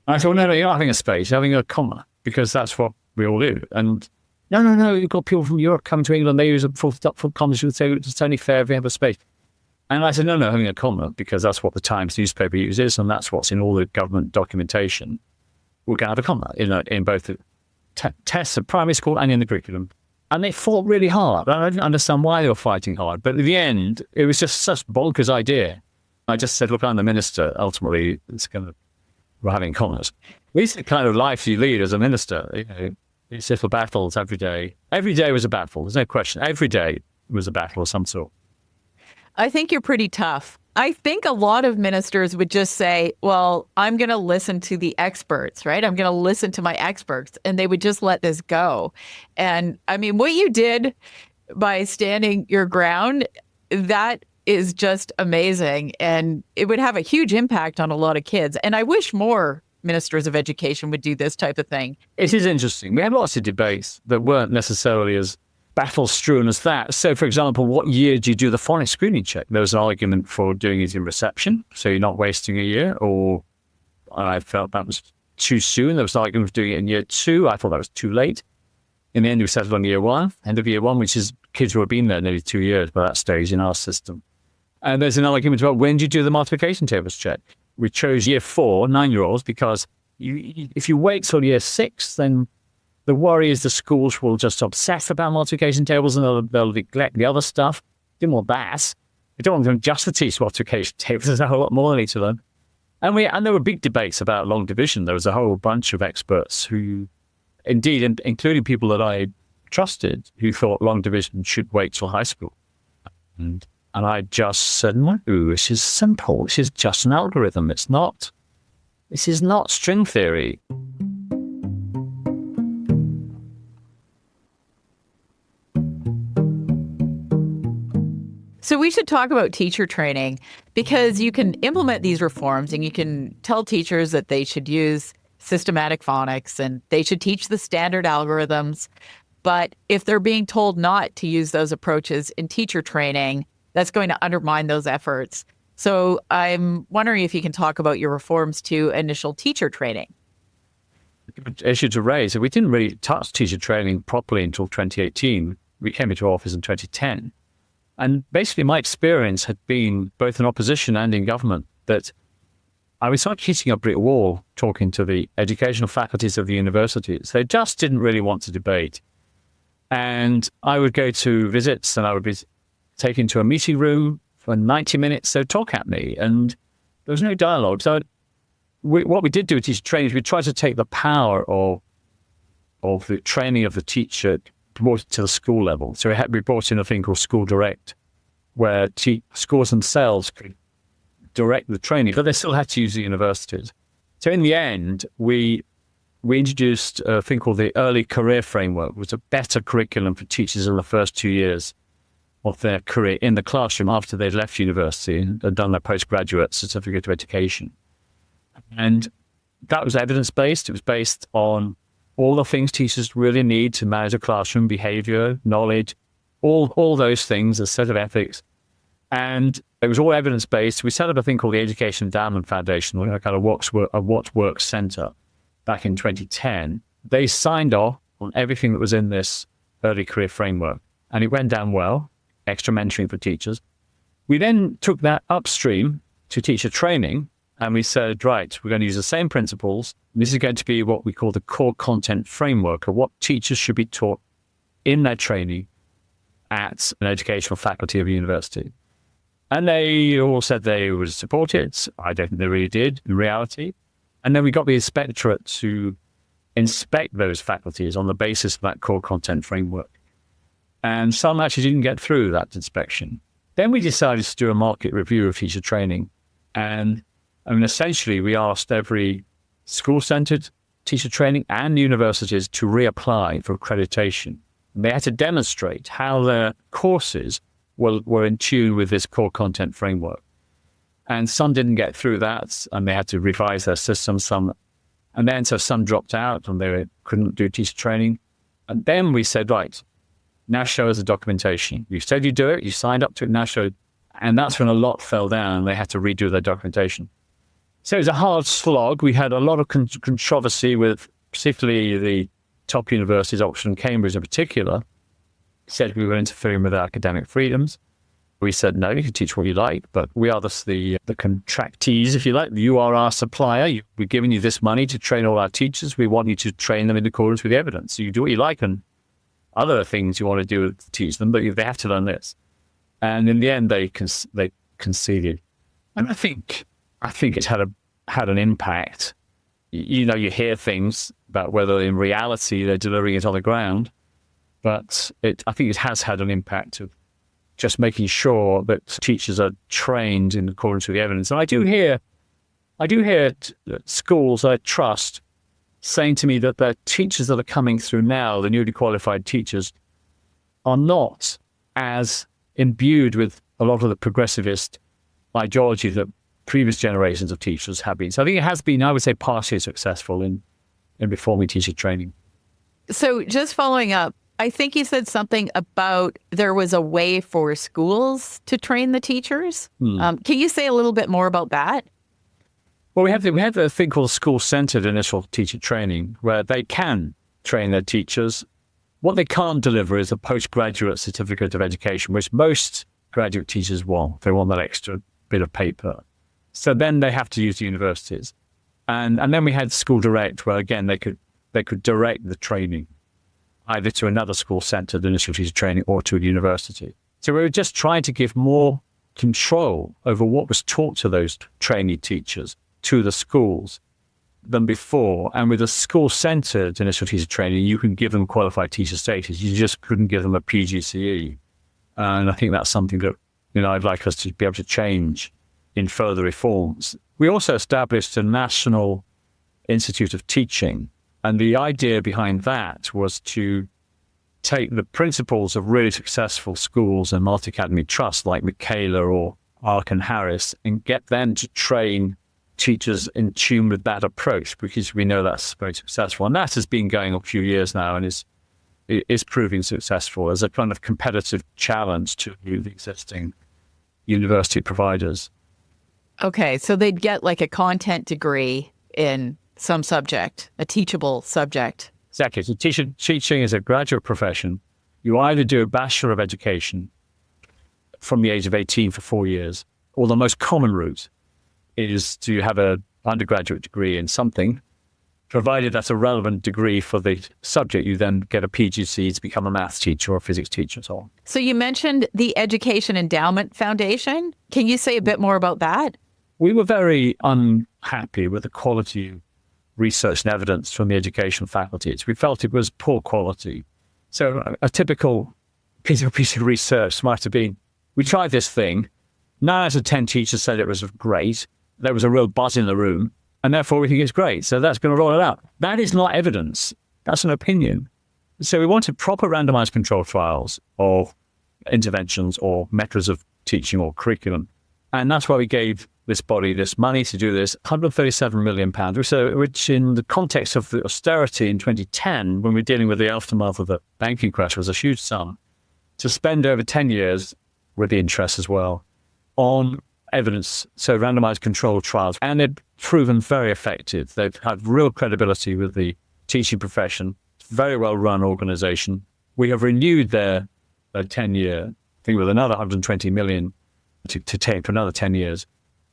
S2: And I said, well, no, you're not having a space, you're having a comma, because that's what we all do. And no, you've got people from Europe coming to England, they use a full commas, you would say it's only fair if we have a space. And I said, no, having a comma, because that's what the Times newspaper uses, and that's what's in all the government documentation. We're going to have a comma in both the tests at primary school and in the curriculum. And they fought really hard. I didn't understand why they were fighting hard. But at the end, it was just such a bonkers idea. I just said, look, I'm the minister. Ultimately, we're having commas. These are the kind of life you lead as a minister. These little battles every day. Every day was a battle. There's no question. Every day was a battle of some sort.
S1: I think you're pretty tough. I think a lot of ministers would just say, well, I'm going to listen to the experts, right? I'm going to listen to my experts, and they would just let this go. And I mean, what you did by standing your ground, that is just amazing. And it would have a huge impact on a lot of kids. And I wish more ministers of education would do this type of thing.
S2: It is interesting. We had lots of debates that weren't necessarily as battle-strewn as that. So, for example, what year do you do the phonics screening check? There was an argument for doing it in reception, so you're not wasting a year, or I felt that was too soon. There was an argument for doing it in year 2. I thought that was too late. In the end, we settled on year 1, end of year 1, which is kids who have been there nearly 2 years by that stage in our system. And there's an argument about when do you do the multiplication tables check? We chose year 4, 9-year-olds, because if you wait till year 6, then the worry is the schools will just obsess about multiplication tables and they'll neglect the other stuff. They don't want that. They don't want them just to teach multiplication tables. There's a whole lot more they need to learn. And there were big debates about long division. There was a whole bunch of experts who, indeed, including people that I trusted, who thought long division should wait till high school. And I just said, no, this is simple. This is just an algorithm. This is not string theory.
S1: So we should talk about teacher training, because you can implement these reforms and you can tell teachers that they should use systematic phonics and they should teach the standard algorithms. But if they're being told not to use those approaches in teacher training, that's going to undermine those efforts. So I'm wondering if you can talk about your reforms to initial teacher training.
S2: Issue to raise. We didn't really touch teacher training properly until 2018. We came into office in 2010. And basically my experience had been both in opposition and in government that I was sort of hitting a brick wall talking to the educational faculties of the universities. They just didn't really want to debate. And I would go to visits and I would be taken to a meeting room for 90 minutes. They'd talk at me and there was no dialogue. So what we did do with teacher training is we tried to take the power of the training of the teacher, brought it to the school level. So we brought in a thing called School Direct, where schools themselves could direct the training, but they still had to use the universities. So in the end, we introduced a thing called the Early Career Framework, which was a better curriculum for teachers in the first 2 years of their career in the classroom after they'd left university and had done their postgraduate certificate of education. And that was evidence-based. It was based on all the things teachers really need to manage a classroom, behavior, knowledge, all those things, a set of ethics. And it was all evidence-based. We set up a thing called the Education Endowment Foundation, a kind of What Works Center back in 2010. They signed off on everything that was in this early career framework. And it went down well, extra mentoring for teachers. We then took that upstream to teacher training. And we said, right, we're going to use the same principles. This is going to be what we call the core content framework of what teachers should be taught in their training at an educational faculty of a university. And they all said they would support it. I don't think they really did in reality. And then we got the inspectorate to inspect those faculties on the basis of that core content framework. And some actually didn't get through that inspection. Then we decided to do a market review of teacher training. And essentially, we asked every school-centered teacher training and universities to reapply for accreditation. And they had to demonstrate how their courses were in tune with this core content framework. And some didn't get through that, and they had to revise their systems. So some dropped out, and they couldn't do teacher training. And then we said, right, now show us the documentation. You said you do it, you signed up to it, now show it. And that's when a lot fell down, and they had to redo their documentation. So it was a hard slog. We had a lot of controversy with particularly the top universities, Oxford and Cambridge in particular, said we were interfering with our academic freedoms. We said, no, you can teach what you like, but we are the contractees, if you like. You are our supplier. We're giving you this money to train all our teachers. We want you to train them in accordance with the evidence. So you do what you like and other things you want to do to teach them, but they have to learn this. And in the end, they conceded. And I think it's had an impact. You hear things about whether in reality they're delivering it on the ground, but I think it has had an impact of just making sure that teachers are trained in accordance with the evidence. And I do hear schools I trust saying to me that the teachers that are coming through now, the newly qualified teachers, are not as imbued with a lot of the progressivist ideology that previous generations of teachers have been. So I think it has been, I would say, partially successful in reforming teacher training.
S1: So just following up, I think you said something about there was a way for schools to train the teachers. Can you say a little bit more about that?
S2: Well, we have a thing called school-centered initial teacher training, where they can train their teachers. What they can't deliver is a postgraduate certificate of education, which most graduate teachers want. They want that extra bit of paper. So then they have to use the universities. And then we had School Direct, where again, they could direct the training either to another school-centered initial teacher training or to a university. So we were just trying to give more control over what was taught to those trainee teachers to the schools than before. And with a school-centered initial teacher training, you can give them qualified teacher status. You just couldn't give them a PGCE. And I think that's something that I'd like us to be able to change in further reforms. We also established a National Institute of Teaching. And the idea behind that was to take the principles of really successful schools and multi-academy trusts like Michaela or Ark and Harris and get them to train teachers in tune with that approach, because we know that's very successful. And that has been going a few years now and is proving successful as a kind of competitive challenge to the existing university providers.
S1: Okay, so they'd get like a content degree in some subject, a teachable subject.
S2: Exactly. So teaching is a graduate profession. You either do a Bachelor of Education from the age of 18 for 4 years, or the most common route is to have an undergraduate degree in something. Provided that's a relevant degree for the subject, you then get a PGCE to become a maths teacher or a physics teacher and so on.
S1: So you mentioned the Education Endowment Foundation. Can you say a bit more about that?
S2: We were very unhappy with the quality of research and evidence from the education faculties. We felt it was poor quality. So a typical piece of research might have been, we tried this thing, 9 out of 10 teachers said it was great, there was a real buzz in the room, and therefore we think it's great, so that's going to roll it out. That is not evidence, that's an opinion. So we wanted proper randomized control trials of interventions or methods of teaching or curriculum. And that's why we gave this body this money to do this, £137 million, which in the context of the austerity in 2010, when we were dealing with the aftermath of the banking crash, was a huge sum, to spend over 10 years with the interest as well on evidence, so randomized controlled trials. And they've proven very effective. They've had real credibility with the teaching profession, very well-run organization. We have renewed their 10-year, I think with another 120 million to take for another 10 years.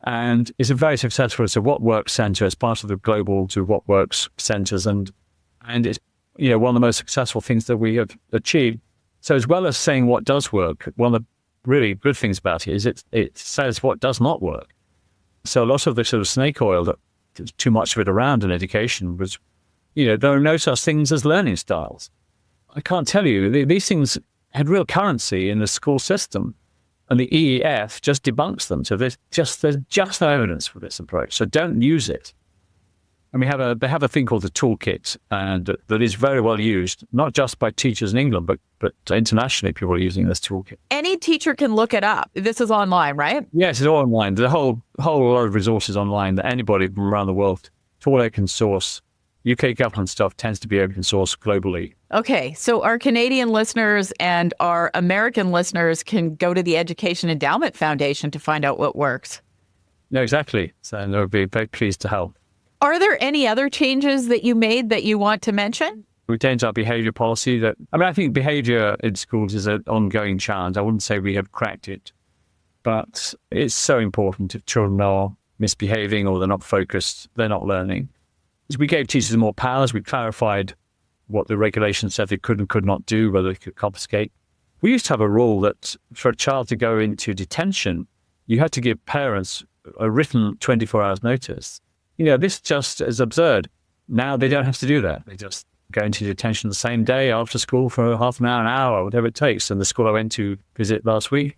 S2: And it's a very successful, it's a What Works Centre as part of the global to What Works Centres. And it's one of the most successful things that we have achieved. So as well as saying what does work, one of the really good things about it is it says what does not work. So a lot of the sort of snake oil that there's too much of it around in education was, there are no such things as learning styles. I can't tell you, these things had real currency in the school system, and the EEF just debunks them. So there's just no evidence for this approach. So don't use it. And they have a thing called the toolkit, and that is very well used, not just by teachers in England, but internationally, people are using this toolkit.
S1: Any teacher can look it up. This is online, right?
S2: Yes, it's all online. There's a whole lot of resources online that anybody from around the world, it's all open source. UK government stuff tends to be open source globally.
S1: Okay, so our Canadian listeners and our American listeners can go to the Education Endowment Foundation to find out what works.
S2: No, exactly. So they'll be very pleased to help.
S1: Are there any other changes that you made that you want to mention?
S2: We changed our behaviour policy. I think behaviour in schools is an ongoing challenge. I wouldn't say we have cracked it, but it's so important. If children are misbehaving or they're not focused, they're not learning. As we gave teachers more powers, we clarified what the regulations said they could and could not do, whether they could confiscate. We used to have a rule that for a child to go into detention, you had to give parents a written 24 hours notice. This just is absurd. Now they don't have to do that. They just go into detention the same day after school for half an hour, whatever it takes. And the school I went to visit last week,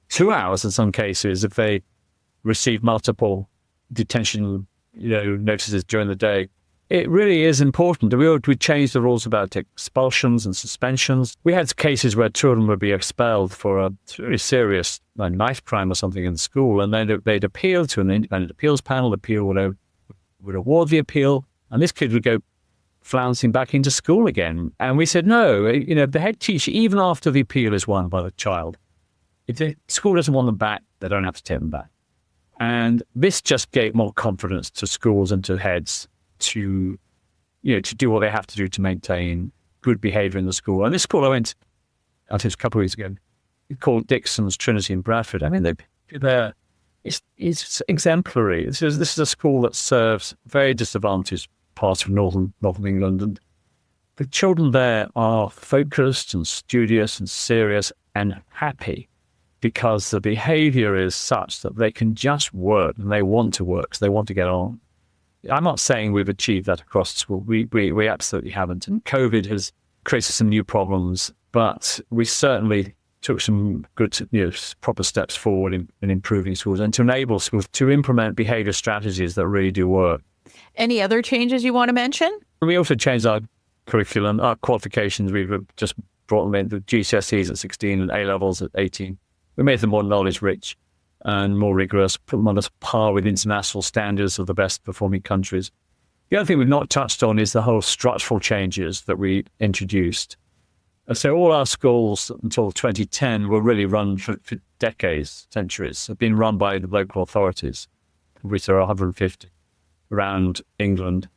S2: 2 hours in some cases if they receive multiple detention notices during the day. It really is important. We changed the rules about expulsions and suspensions. We had cases where children would be expelled for a really serious knife crime or something in school, and then they'd appeal to an independent appeals panel. The appeal would award the appeal, and this kid would go flouncing back into school again. And we said, no, the head teacher, even after the appeal is won by the child, if the school doesn't want them back, they don't have to take them back. And this just gave more confidence to schools and to heads to do what they have to do to maintain good behaviour in the school. And this school I went, I think it was a couple of weeks ago, it's called Dixon's Trinity in Bradford. I mean, it's exemplary. This is a school that serves very disadvantaged parts of northern England, and the children there are focused and studious and serious and happy because the behaviour is such that they can just work, and they want to work, so they want to get on. I'm not saying we've achieved that across the school. We absolutely haven't, and COVID has created some new problems, but we certainly took some good, proper steps forward in improving schools and to enable schools to implement behaviour strategies that really do work.
S1: Any other changes you want to mention?
S2: We also changed our curriculum, our qualifications. We've just brought them in, the GCSEs at 16 and A-levels at 18. We made them more knowledge-rich and more rigorous, put them on a par with international standards of the best performing countries. The other thing we've not touched on is the whole structural changes that we introduced. So all our schools until 2010 were really run for decades, centuries, have been run by the local authorities, which there are 150 around England.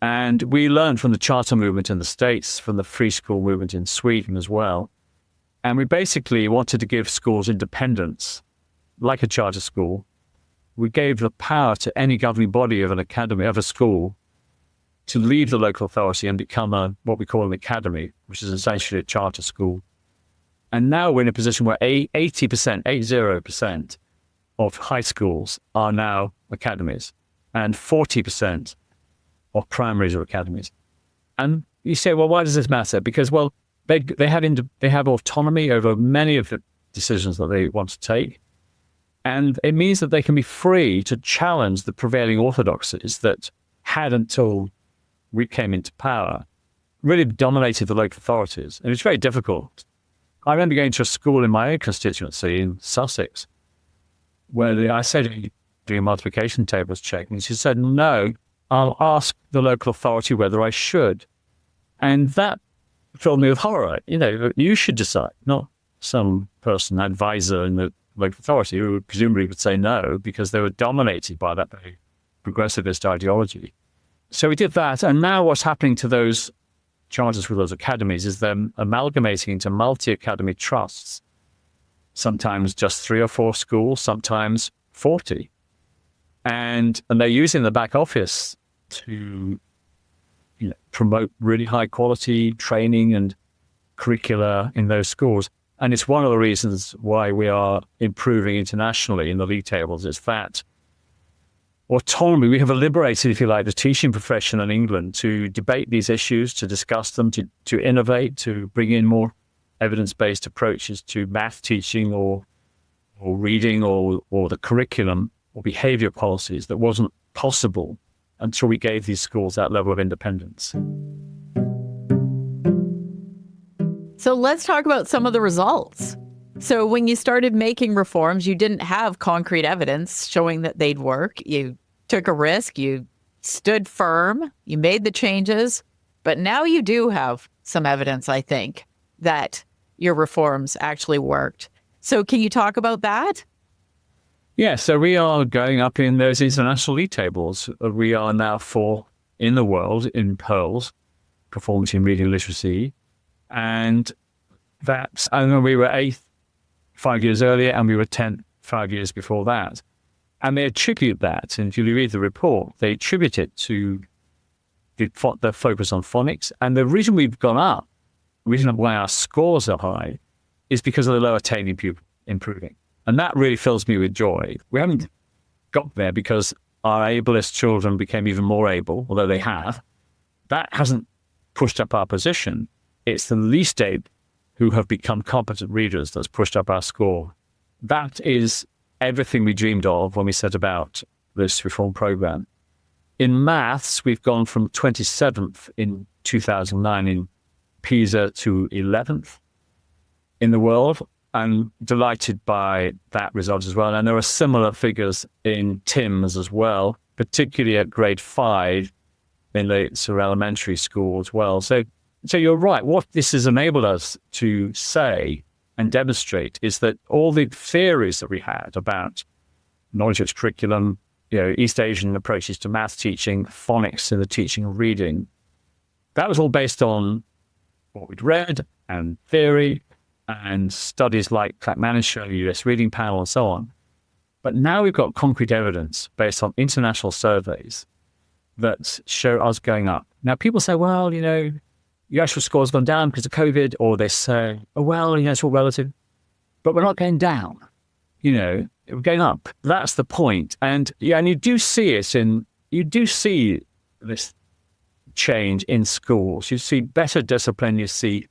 S2: And we learned from the charter movement in the States, from the free school movement in Sweden as well. And we basically wanted to give schools independence, like a charter school. We gave the power to any governing body of an academy, of a school, to leave the local authority and become what we call an academy, which is essentially a charter school. And now we're in a position where 80% of high schools are now academies, and 40% of primaries are academies. And you say, well, why does this matter? Because, well, they have autonomy over many of the decisions that they want to take. And it means that they can be free to challenge the prevailing orthodoxies that had, until we came into power, really dominated the local authorities. And it's very difficult. I remember going to a school in my own constituency in Sussex, where I said, doing a multiplication tables check, and she said, no, I'll ask the local authority whether I should. And that filled me with horror. You should decide, not some person, advisor in the local authority, who presumably would say no, because they were dominated by that very progressivist ideology. So we did that, and now what's happening to those charters with those academies is them amalgamating into multi-academy trusts, sometimes just 3 or 4 schools, sometimes 40. And they're using the back office to promote really high quality training and curricula in those schools. And it's one of the reasons why we are improving internationally in the league tables, is that autonomy. We have liberated, if you like, the teaching profession in England to debate these issues, to discuss them, to innovate, to bring in more evidence-based approaches to math teaching or reading or the curriculum or behavior policies that wasn't possible until we gave these schools that level of independence.
S1: So let's talk about some of the results. So when you started making reforms, you didn't have concrete evidence showing that they'd work. You took a risk, you stood firm, you made the changes, but now you do have some evidence, I think, that your reforms actually worked. So can you talk about that?
S2: Yeah, so we are going up in those international league tables. We are now fourth in the world in PIRLS, performance in reading literacy. And that's, I know we were 8th 5 years earlier, and we were 10th 5 years before that. And they attribute that, and if you read the report, they attribute it to the focus on phonics. And the reason we've gone up, the reason why our scores are high, is because of the low attaining pupil improving. And that really fills me with joy. We haven't got there because our ablest children became even more able, although they have. That hasn't pushed up our position. It's the least able who have become competent readers that's pushed up our score. That is everything we dreamed of when we set about this reform program. In maths, we've gone from 27th in 2009 in PISA to 11th in the world. I'm delighted by that result as well. And there are similar figures in TIMSS as well, particularly at grade 5 in the sort of elementary school as well. So you're right. What this has enabled us to say and demonstrate is that all the theories that we had about knowledge-rich curriculum, East Asian approaches to math teaching, phonics in the teaching of reading, that was all based on what we'd read and theory and studies like Clackmann's US Reading Panel and so on. But now we've got concrete evidence based on international surveys that show us going up. Now, people say, well, your actual score's gone down because of COVID, or they say, oh, well, it's all relative. But we're not going down. We're going up. That's the point. And you do see this change in schools. You see better discipline. You see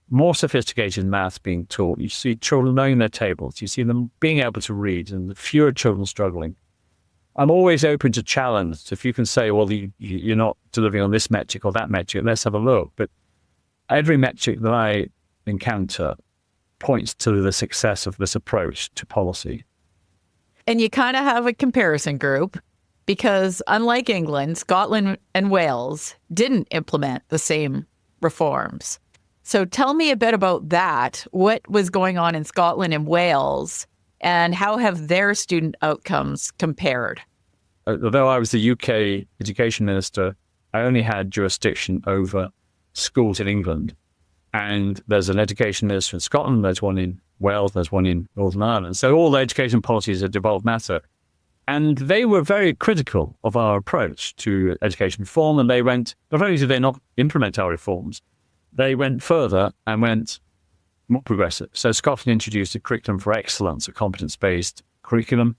S2: more sophisticated maths being taught. You see children knowing their tables. You see them being able to read, and fewer children struggling. I'm always open to challenge. If you can say, well, you're not delivering on this metric or that metric, let's have a look. But every metric that I encounter points to the success of this approach to policy.
S1: And you kind of have a comparison group because unlike England, Scotland and Wales didn't implement the same reforms. So tell me a bit about that. What was going on in Scotland and Wales, and how have their student outcomes compared?
S2: Although I was the UK education minister, I only had jurisdiction over schools in England. And there's an education minister in Scotland, there's one in Wales, there's one in Northern Ireland. So all the education policies are devolved matter. And they were very critical of our approach to education reform. And they went, not only did they not implement our reforms, they went further and went more progressive. So Scotland introduced a curriculum for excellence, a competence-based curriculum.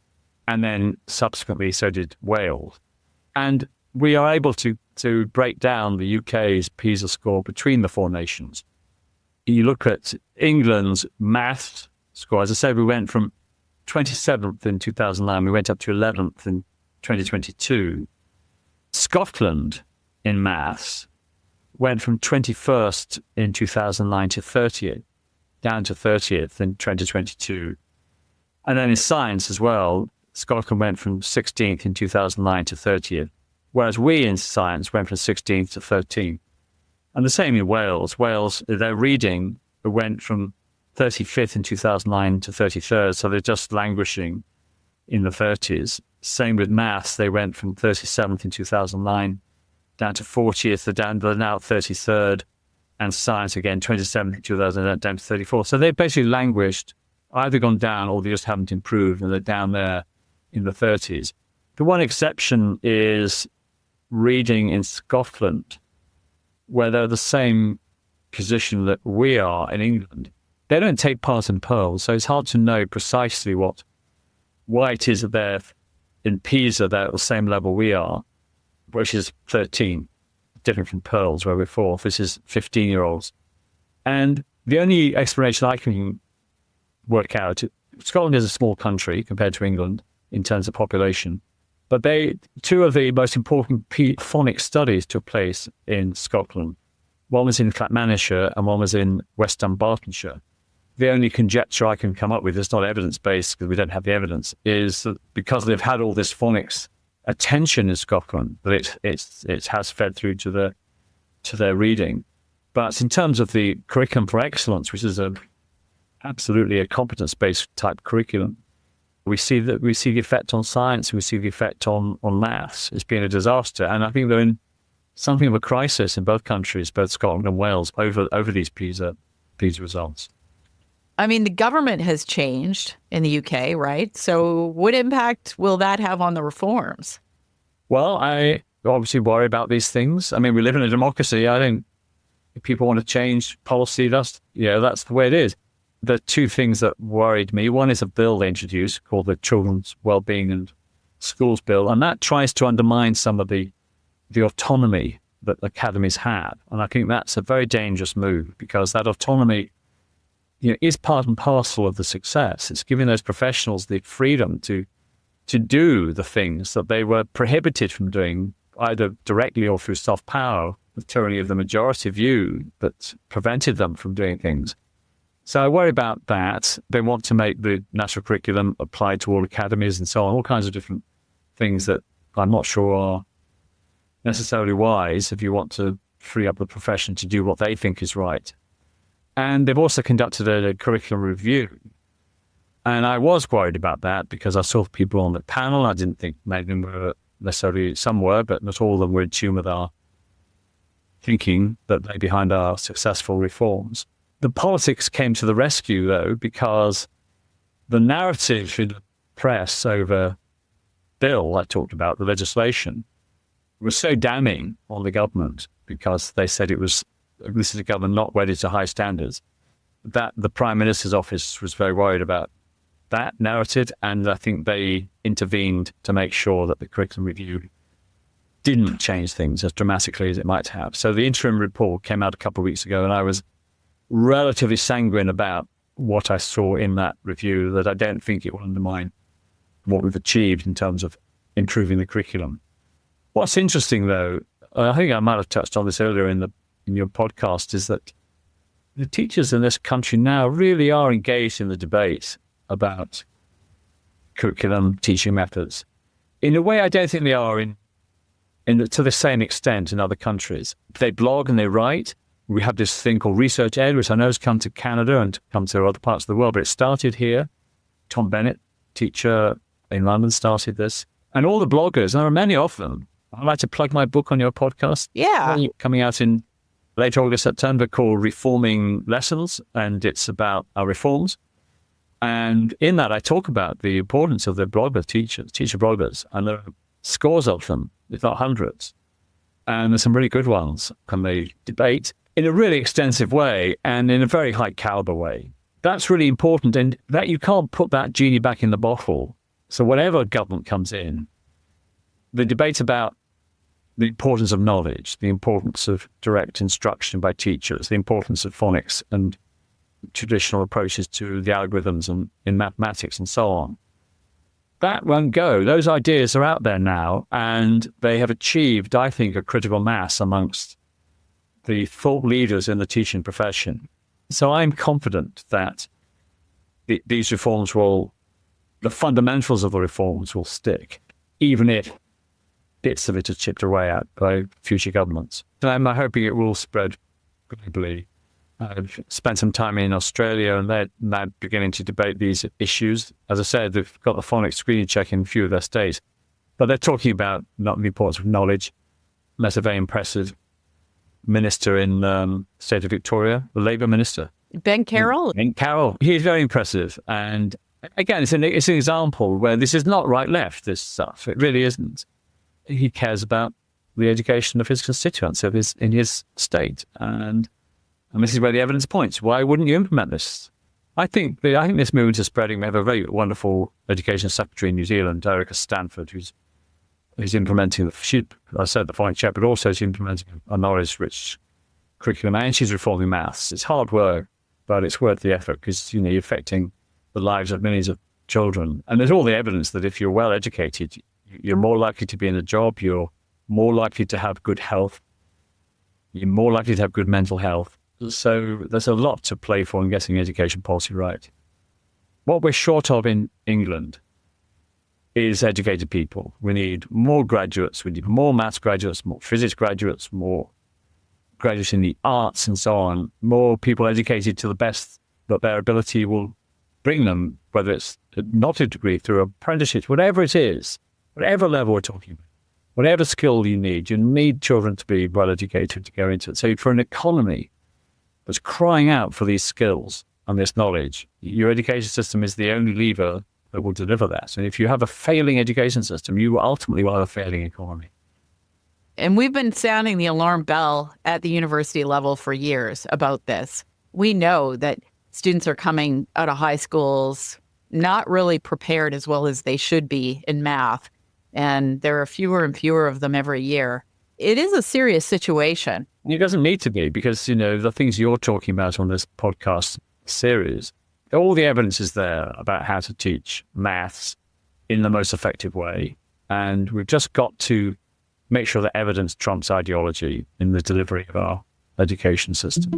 S2: And then subsequently, so did Wales. And we are able to break down the UK's PISA score between the four nations. You look at England's maths score, as I said, we went from 27th in 2009, we went up to 11th in 2022. Scotland in maths went from 21st in 2009 to 30th, down to 30th in 2022. And then in science as well, Scotland went from 16th in 2009 to 30th, whereas we in science went from 16th to 13th. And the same in Wales. Wales, their reading went from 35th in 2009 to 33rd, so they're just languishing in the 30s. Same with maths. They went from 37th in 2009 down to 40th, they're now 33rd. And science, again, 27th in 2009 down to 34th. So they've basically languished, either gone down or they just haven't improved, and they're down there in the 30s. The one exception is reading in Scotland, where they're the same position that we are in England. They don't take part in PIRLS, so it's hard to know precisely why it is that they're in PISA, they're at the same level we are, which is 13, different from PIRLS, where we're 4. This is 15-year-olds. And the only explanation I can work out, Scotland is a small country compared to England in terms of population, but two of the most important phonics studies took place in Scotland. One was in Clackmannanshire and one was in West Dunbartonshire. The only conjecture I can come up with, it's not evidence-based because we don't have the evidence, is that because they've had all this phonics attention in Scotland, that it has fed through to their reading. But in terms of the curriculum for excellence, which is absolutely a competence-based type curriculum, we see the effect on science, we see the effect on maths. It's been a disaster, and I think they're in something of a crisis in both countries, both Scotland and Wales, over these PISA results.
S1: I mean, the government has changed in the UK, right? So what impact will that have on the reforms?
S2: Well, I obviously worry about these things. I mean, we live in a democracy. I think if people want to change policy, that's the way it is. The two things that worried me, one is a bill they introduced called the Children's Wellbeing and Schools Bill, and that tries to undermine some of the autonomy that academies have. And I think that's a very dangerous move, because that autonomy is part and parcel of the success. It's giving those professionals the freedom to do the things that they were prohibited from doing, either directly or through soft power, the tyranny of the majority view that prevented them from doing things. So I worry about that. They want to make the national curriculum apply to all academies and so on, all kinds of different things that I'm not sure are necessarily wise if you want to free up the profession to do what they think is right. And they've also conducted a curriculum review. And I was worried about that because I saw people on the panel. I didn't think many of them were necessarily, some were, but not all of them were in tune with our thinking that lay behind our successful reforms. The politics came to the rescue, though, because the narrative in the press over bill I talked about, the legislation, was so damning on the government because they said this is a government not wedded to high standards, that the Prime Minister's office was very worried about that narrative, and I think they intervened to make sure that the curriculum review didn't change things as dramatically as it might have. So the interim report came out a couple of weeks ago, and I was relatively sanguine about what I saw in that review, that I don't think it will undermine what we've achieved in terms of improving the curriculum. What's interesting, though, I think I might have touched on this earlier in your podcast, is that the teachers in this country now really are engaged in the debate about curriculum, teaching methods, in a way I don't think they are to the same extent in other countries. They blog and they write. We have this thing called Research Ed, which I know has come to Canada and come to other parts of the world, but it started here. Tom Bennett, teacher in London, started this. And all the bloggers, and there are many of them. I'd like to plug my book on your podcast.
S1: Yeah.
S2: Coming out in late August, September, called Reforming Lessons, and it's about our reforms. And in that, I talk about the importance of the blogger teacher bloggers, and there are scores of them, if not hundreds. And there's some really good ones, and they debate in a really extensive way and in a very high caliber way. That's really important, and that you can't put that genie back in the bottle. So whatever government comes in, the debate about the importance of knowledge, the importance of direct instruction by teachers, the importance of phonics and traditional approaches to the algorithms and in mathematics and so on, that won't go. Those ideas are out there now, and they have achieved, I think, a critical mass amongst the thought leaders in the teaching profession. So I'm confident that these reforms the fundamentals of the reforms will stick, even if bits of it are chipped away at by future governments. And I'm hoping it will spread globally. I've spent some time in Australia, and they're now beginning to debate these issues. As I said, they've got the phonics screening check in a few of their states, but they're talking about not the importance of knowledge. That's a very impressive minister in the state of Victoria, the Labour minister.
S1: Ben Carroll?
S2: Ben Carroll. He's very impressive. And again, it's an example where this is not right-left, this stuff. It really isn't. He cares about the education of his constituents, in his state. And this is where the evidence points. Why wouldn't you implement this? I think this movement is spreading. We have a very wonderful education secretary in New Zealand, Erica Stanford, who's implementing the phonics check, but also she's implementing a knowledge-rich curriculum, and she's reforming maths. It's hard work, but it's worth the effort because you're affecting the lives of millions of children. And there's all the evidence that if you're well educated, you're more likely to be in a job, you're more likely to have good health, you're more likely to have good mental health. So there's a lot to play for in getting education policy right. What we're short of in England is educated people. We need more graduates, we need more maths graduates, more physics graduates, more graduates in the arts and so on, more people educated to the best that their ability will bring them, whether it's not a degree, through apprenticeships, whatever it is, whatever level we're talking about, whatever skill you need children to be well educated to go into it. So for an economy that's crying out for these skills and this knowledge, your education system is the only lever that will deliver that. And if you have a failing education system, you ultimately will have a failing economy.
S1: And we've been sounding the alarm bell at the university level for years about this. We know that students are coming out of high schools not really prepared as well as they should be in math. And there are fewer and fewer of them every year. It is a serious situation.
S2: It doesn't need to be, because, the things you're talking about on this podcast series, all the evidence is there about how to teach maths in the most effective way. And we've just got to make sure that evidence trumps ideology in the delivery of our education system.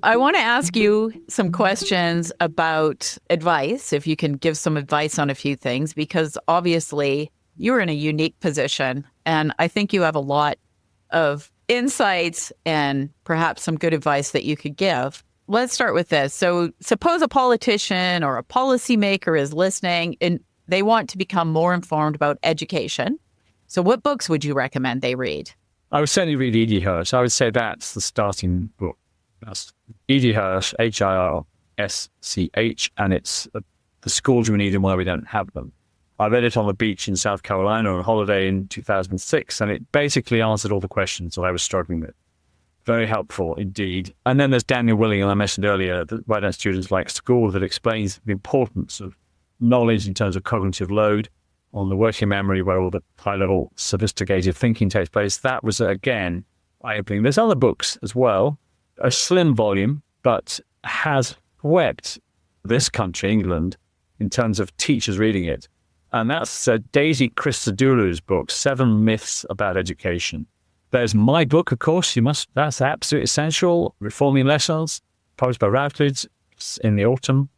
S1: I want to ask you some questions about advice, if you can give some advice on a few things, because obviously you're in a unique position, and I think you have a lot of insights and perhaps some good advice that you could give. Let's start with this. So suppose a politician or a policymaker is listening and they want to become more informed about education. So what books would you recommend they read?
S2: I would certainly read E.D. Hirsch. I would say that's the starting book. That's E.D. Hirsch, Hirsch, and it's the schools we need and why we don't have them. I read it on the beach in South Carolina on holiday in 2006, and it basically answered all the questions that I was struggling with. Very helpful indeed. And then there's Daniel Willing, and I mentioned earlier, that Why Don't Students Like School, that explains the importance of knowledge in terms of cognitive load on the working memory, where all the high-level sophisticated thinking takes place. That was, again, eye-opening. There's other books as well, a slim volume, but has swept this country, England, in terms of teachers reading it. And that's Daisy Christodoulou's book, 7 Myths About Education. There's my book, of course, that's absolutely essential, Reforming Lessons, published by Routledge in the autumn.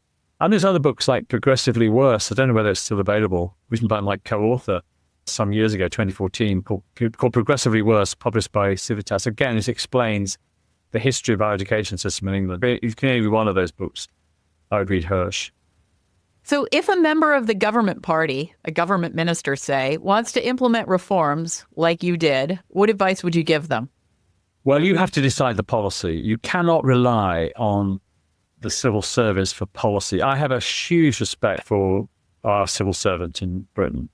S2: And there's other books like Progressively Worse, I don't know whether it's still available, written by my co-author some years ago, 2014, called Progressively Worse, published by Civitas. Again, it explains the history of our education system in England. If you can read one of those books, I would read Hirsch.
S1: So if a member of the government party, a government minister, say, wants to implement reforms like you did, what advice would you give them?
S2: Well, you have to decide the policy. You cannot rely on the civil service for policy. I have a huge respect for our civil service in Britain.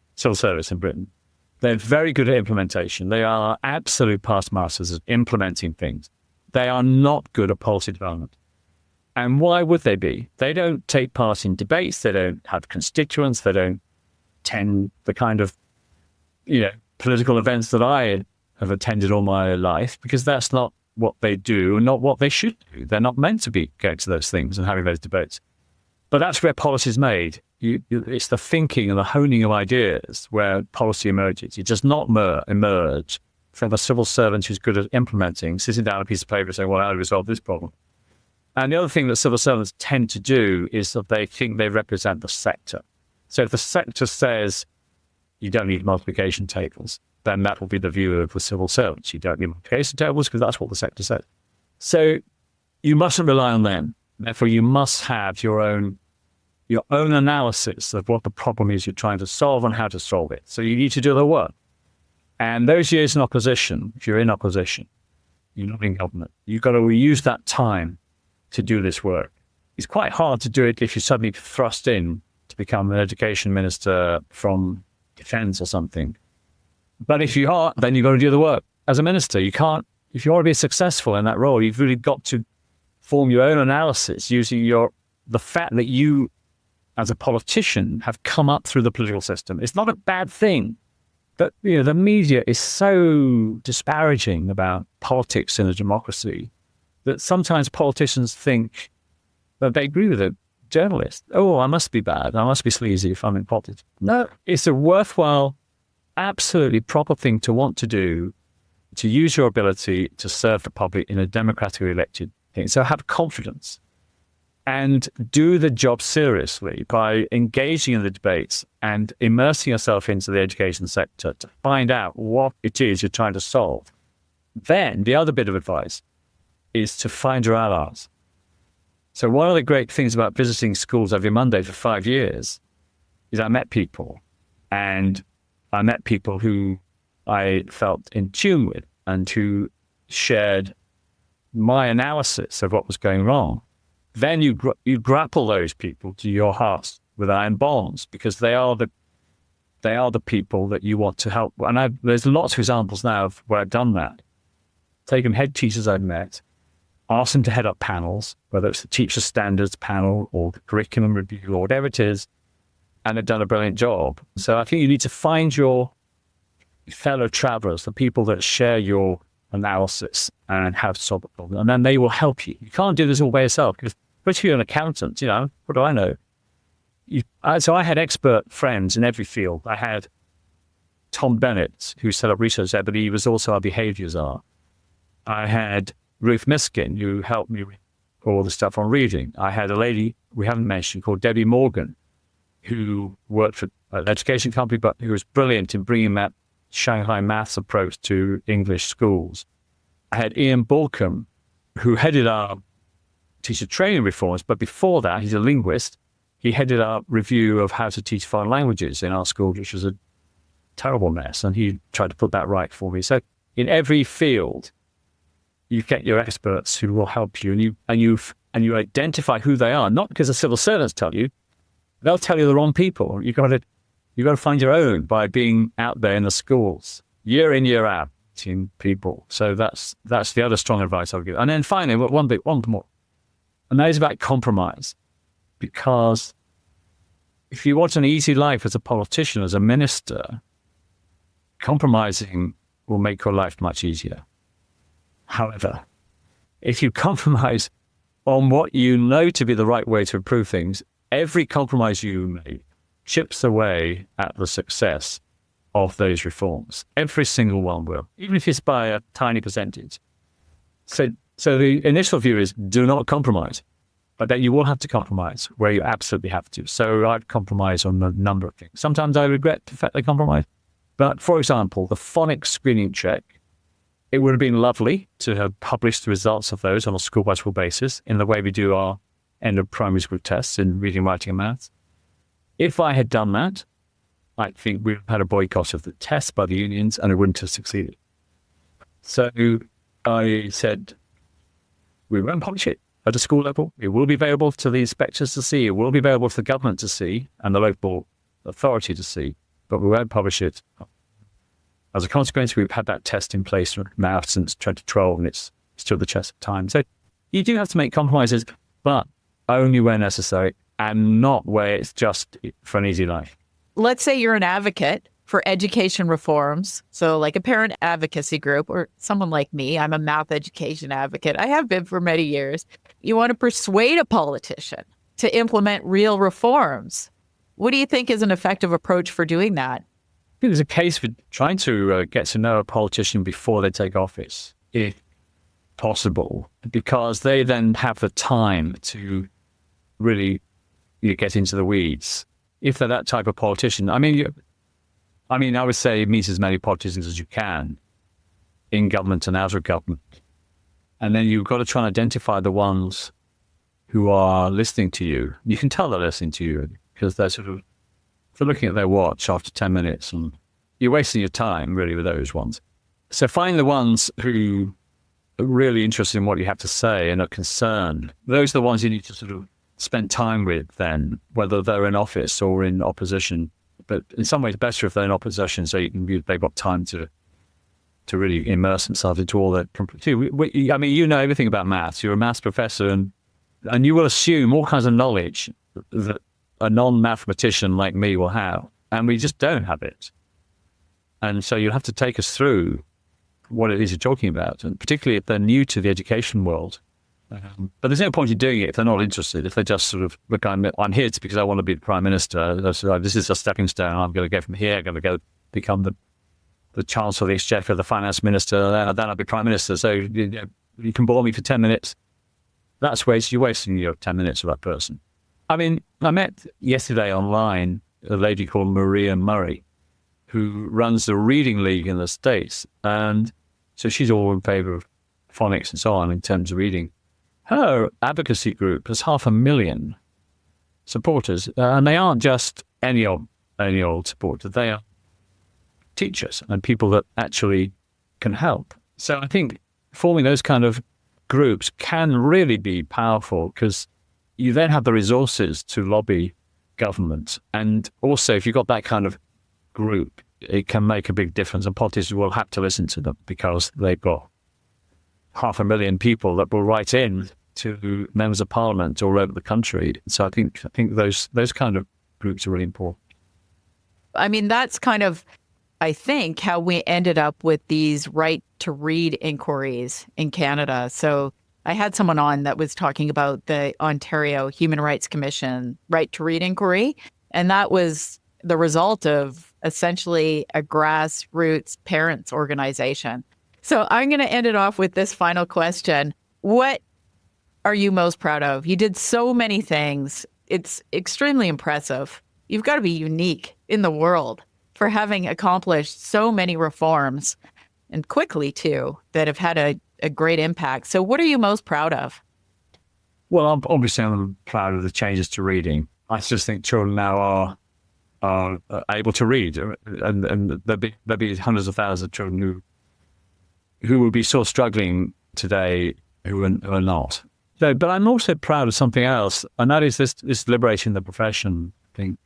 S2: They're very good at implementation. They are absolute past masters at implementing things. They are not good at policy development. And why would they be? They don't take part in debates. They don't have constituents. They don't attend the kind of, political events that I have attended all my life, because that's not what they do and not what they should do. They're not meant to be going to those things and having those debates. But that's where policy is made. It's the thinking and the honing of ideas where policy emerges. It does not emerge from a civil servant who's good at implementing, sitting down on a piece of paper and saying, well, how do we resolve this problem? And the other thing that civil servants tend to do is that they think they represent the sector. So if the sector says you don't need multiplication tables, then that will be the view of the civil servants. You don't need multiplication tables because that's what the sector says. So you mustn't rely on them. Therefore, you must have your own analysis of what the problem is you're trying to solve and how to solve it. So you need to do the work. And those years in opposition, if you're in opposition, you're not in government, you've got to use that time to do this work. It's quite hard to do it if you're suddenly thrust in to become an education minister from defense or something. But if you are, then you've got to do the work. As a minister, you can't if you want to be successful in that role, you've really got to form your own analysis using the fact that you, as a politician, have come up through the political system. It's not a bad thing. But the media is so disparaging about politics in a democracy that sometimes politicians think that they agree with a journalist. Oh, I must be bad. I must be sleazy if I'm in politics. No, it's a worthwhile, absolutely proper thing to want to do, to use your ability to serve the public in a democratically elected thing. So have confidence and do the job seriously by engaging in the debates and immersing yourself into the education sector to find out what it is you're trying to solve. Then the other bit of advice is to find your allies. So one of the great things about visiting schools every Monday for 5 years is I met people, and I met people who I felt in tune with and who shared my analysis of what was going wrong. Then you grapple those people to your hearts with iron bonds, because they are the people that you want to help. And there's lots of examples now of where I've done that. Taken head teachers I've met, asked them to head up panels, whether it's the teacher standards panel or the curriculum review or whatever it is, and they've done a brilliant job. So I think you need to find your fellow travelers, the people that share your analysis and have solved the problem, and then they will help you. You can't do this all by yourself, because especially if you're an accountant, what do I know? So I had expert friends in every field. I had Tom Bennett, who set up research there, but he was also our behavior czar. I had Ruth Miskin, who helped me with all the stuff on reading. I had a lady we haven't mentioned called Debbie Morgan, who worked for an education company, but who was brilliant in bringing that Shanghai maths approach to English schools. I had Ian Balcombe, who headed our teacher training reforms, but before that, he's a linguist. He headed our review of how to teach foreign languages in our school, which was a terrible mess, and he tried to put that right for me. So in every field, you get your experts who will help you, and you identify who they are, not because the civil servants tell you. They'll tell you the wrong people. You've got to find your own by being out there in the schools, year in, year out, teaching people. So that's the other strong advice I'll give. And then finally, one more, and that is about compromise. Because if you want an easy life as a politician, as a minister, compromising will make your life much easier. However, if you compromise on what you know to be the right way to improve things, every compromise you make chips away at the success of those reforms. Every single one will, even if it's by a tiny percentage. So the initial view is do not compromise, but then you will have to compromise where you absolutely have to. So I've compromised on a number of things. Sometimes I regret the fact they compromised. But for example, the phonics screening check, it would have been lovely to have published the results of those on a school-by-school basis in the way we do our end of primary school tests in reading, writing, and maths. If I had done that, I think we'd have had a boycott of the tests by the unions, and it wouldn't have succeeded. So I said, we won't publish it at a school level. It will be available to the inspectors to see. It will be available to the government to see and the local authority to see, but we won't publish it. As a consequence, we've had that test in place now since 2012, and it's still the test of time. So you do have to make compromises, but only where necessary, and not where it's just for an easy life.
S1: Let's say you're an advocate for education reforms, so like a parent advocacy group, or someone like me, I'm a math education advocate. I have been for many years. You want to persuade a politician to implement real reforms. What do you think is an effective approach for doing that?
S2: I think there's a case for trying to get to know a politician before they take office, if possible, because they then have the time to really get into the weeds. If they're that type of politician, I would say meet as many politicians as you can in government and out of government. And then you've got to try and identify the ones who are listening to you. You can tell they're listening to you because they're looking at their watch after 10 minutes, and you're wasting your time really with those ones. So find the ones who are really interested in what you have to say and are concerned. Those are the ones you need to spend time with then, whether they're in office or in opposition. But in some ways, better if they're in opposition, so they've got time to to really immerse themselves into all that complexity. I mean, you know everything about maths. You're a maths professor, and you will assume all kinds of knowledge that a non-mathematician like me will have, and we just don't have it. And so you'll have to take us through what it is you're talking about, and particularly if they're new to the education world. But there's no point in doing it if they're not interested. If they just sort of, look, I'm here because I want to be the Prime Minister. This is a stepping stone. I'm going to go from here. I'm going to go become the Chancellor of the Exchequer, the Finance Minister, and then I'll be Prime Minister. So you can bore me for 10 minutes. You're wasting your 10 minutes with that person. I mean, I met yesterday online a lady called Maria Murray, who runs the Reading League in the States. And so she's all in favor of phonics and so on in terms of reading. Her advocacy group has 500,000 supporters. And they aren't just any old supporter. They are teachers and people that actually can help. So I think forming those kind of groups can really be powerful, because you then have the resources to lobby government. And also, if you've got that kind of group, it can make a big difference, and politicians will have to listen to them because they've got 500,000 people that will write in to members of parliament all over the country. So I think those kind of groups are really important.
S1: I mean, that's kind of, I think, how we ended up with these right to read inquiries in Canada. So I had someone on that was talking about the Ontario Human Rights Commission right to read inquiry, and that was the result of essentially a grassroots parents organization. So I'm going to end it off with this final question. What are you most proud of? You did so many things. It's extremely impressive. You've got to be unique in the world for having accomplished so many reforms, and quickly too, that have had a great impact. So what are you most proud of?
S2: Well, I'm proud of the changes to reading. I just think children now are able to read, and there'll be hundreds of thousands of children who will be so struggling today who are not. So, but I'm also proud of something else, and that is this liberating the profession thing.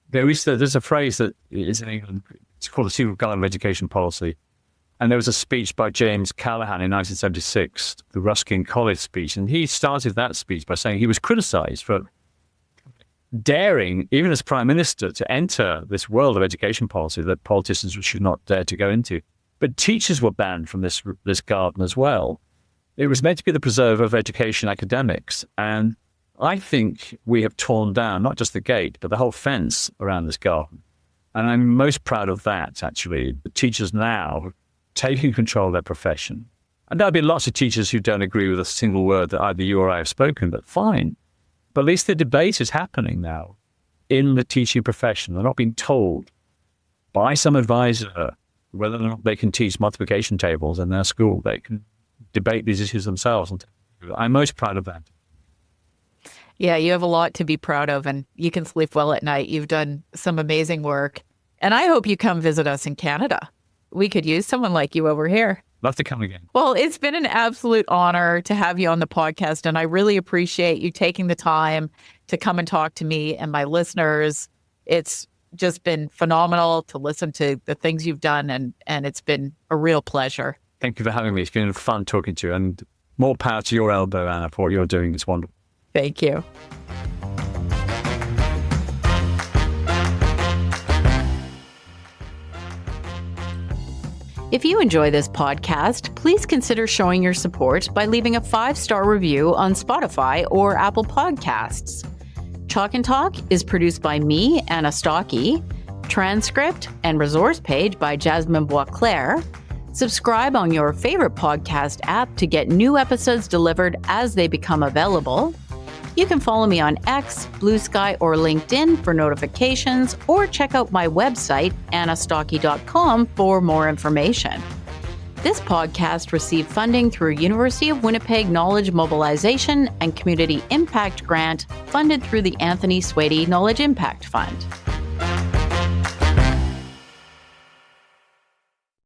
S2: There's a phrase that is in England. It's called the Secret Guide of Education Policy. And there was a speech by James Callaghan in 1976, the Ruskin College speech. And he started that speech by saying he was criticised for daring, even as Prime Minister, to enter this world of education policy that politicians should not dare to go into. But teachers were banned from this garden as well. It was meant to be the preserver of education academics. And I think we have torn down not just the gate, but the whole fence around this garden. And I'm most proud of that, actually. The teachers now taking control of their profession. And there'll be lots of teachers who don't agree with a single word that either you or I have spoken, but fine. But at least the debate is happening now in the teaching profession. They're not being told by some advisor whether or not they can teach multiplication tables in their school. They can debate these issues themselves. I'm most proud of that.
S1: Yeah, you have a lot to be proud of, and you can sleep well at night. You've done some amazing work. And I hope you come visit us in Canada. We could use someone like you over here.
S2: Love to come again.
S1: Well, it's been an absolute honor to have you on the podcast, and I really appreciate you taking the time to come and talk to me and my listeners. It's just been phenomenal to listen to the things you've done, and it's been a real pleasure.
S2: Thank you for having me. It's been fun talking to you, and more power to your elbow, Anna, for what you're doing. It's wonderful.
S1: Thank you. If you enjoy this podcast, please consider showing your support by leaving a 5-star review on Spotify or Apple Podcasts. Chalk and Talk is produced by me, Anna Stokke. Transcript and resource page by Jasmine Boisclair. Subscribe on your favorite podcast app to get new episodes delivered as they become available. You can follow me on X, Blue Sky, or LinkedIn for notifications, or check out my website, annastokke.com, for more information. This podcast received funding through University of Winnipeg Knowledge Mobilization and Community Impact Grant, funded through the Anthony Swady Knowledge Impact Fund.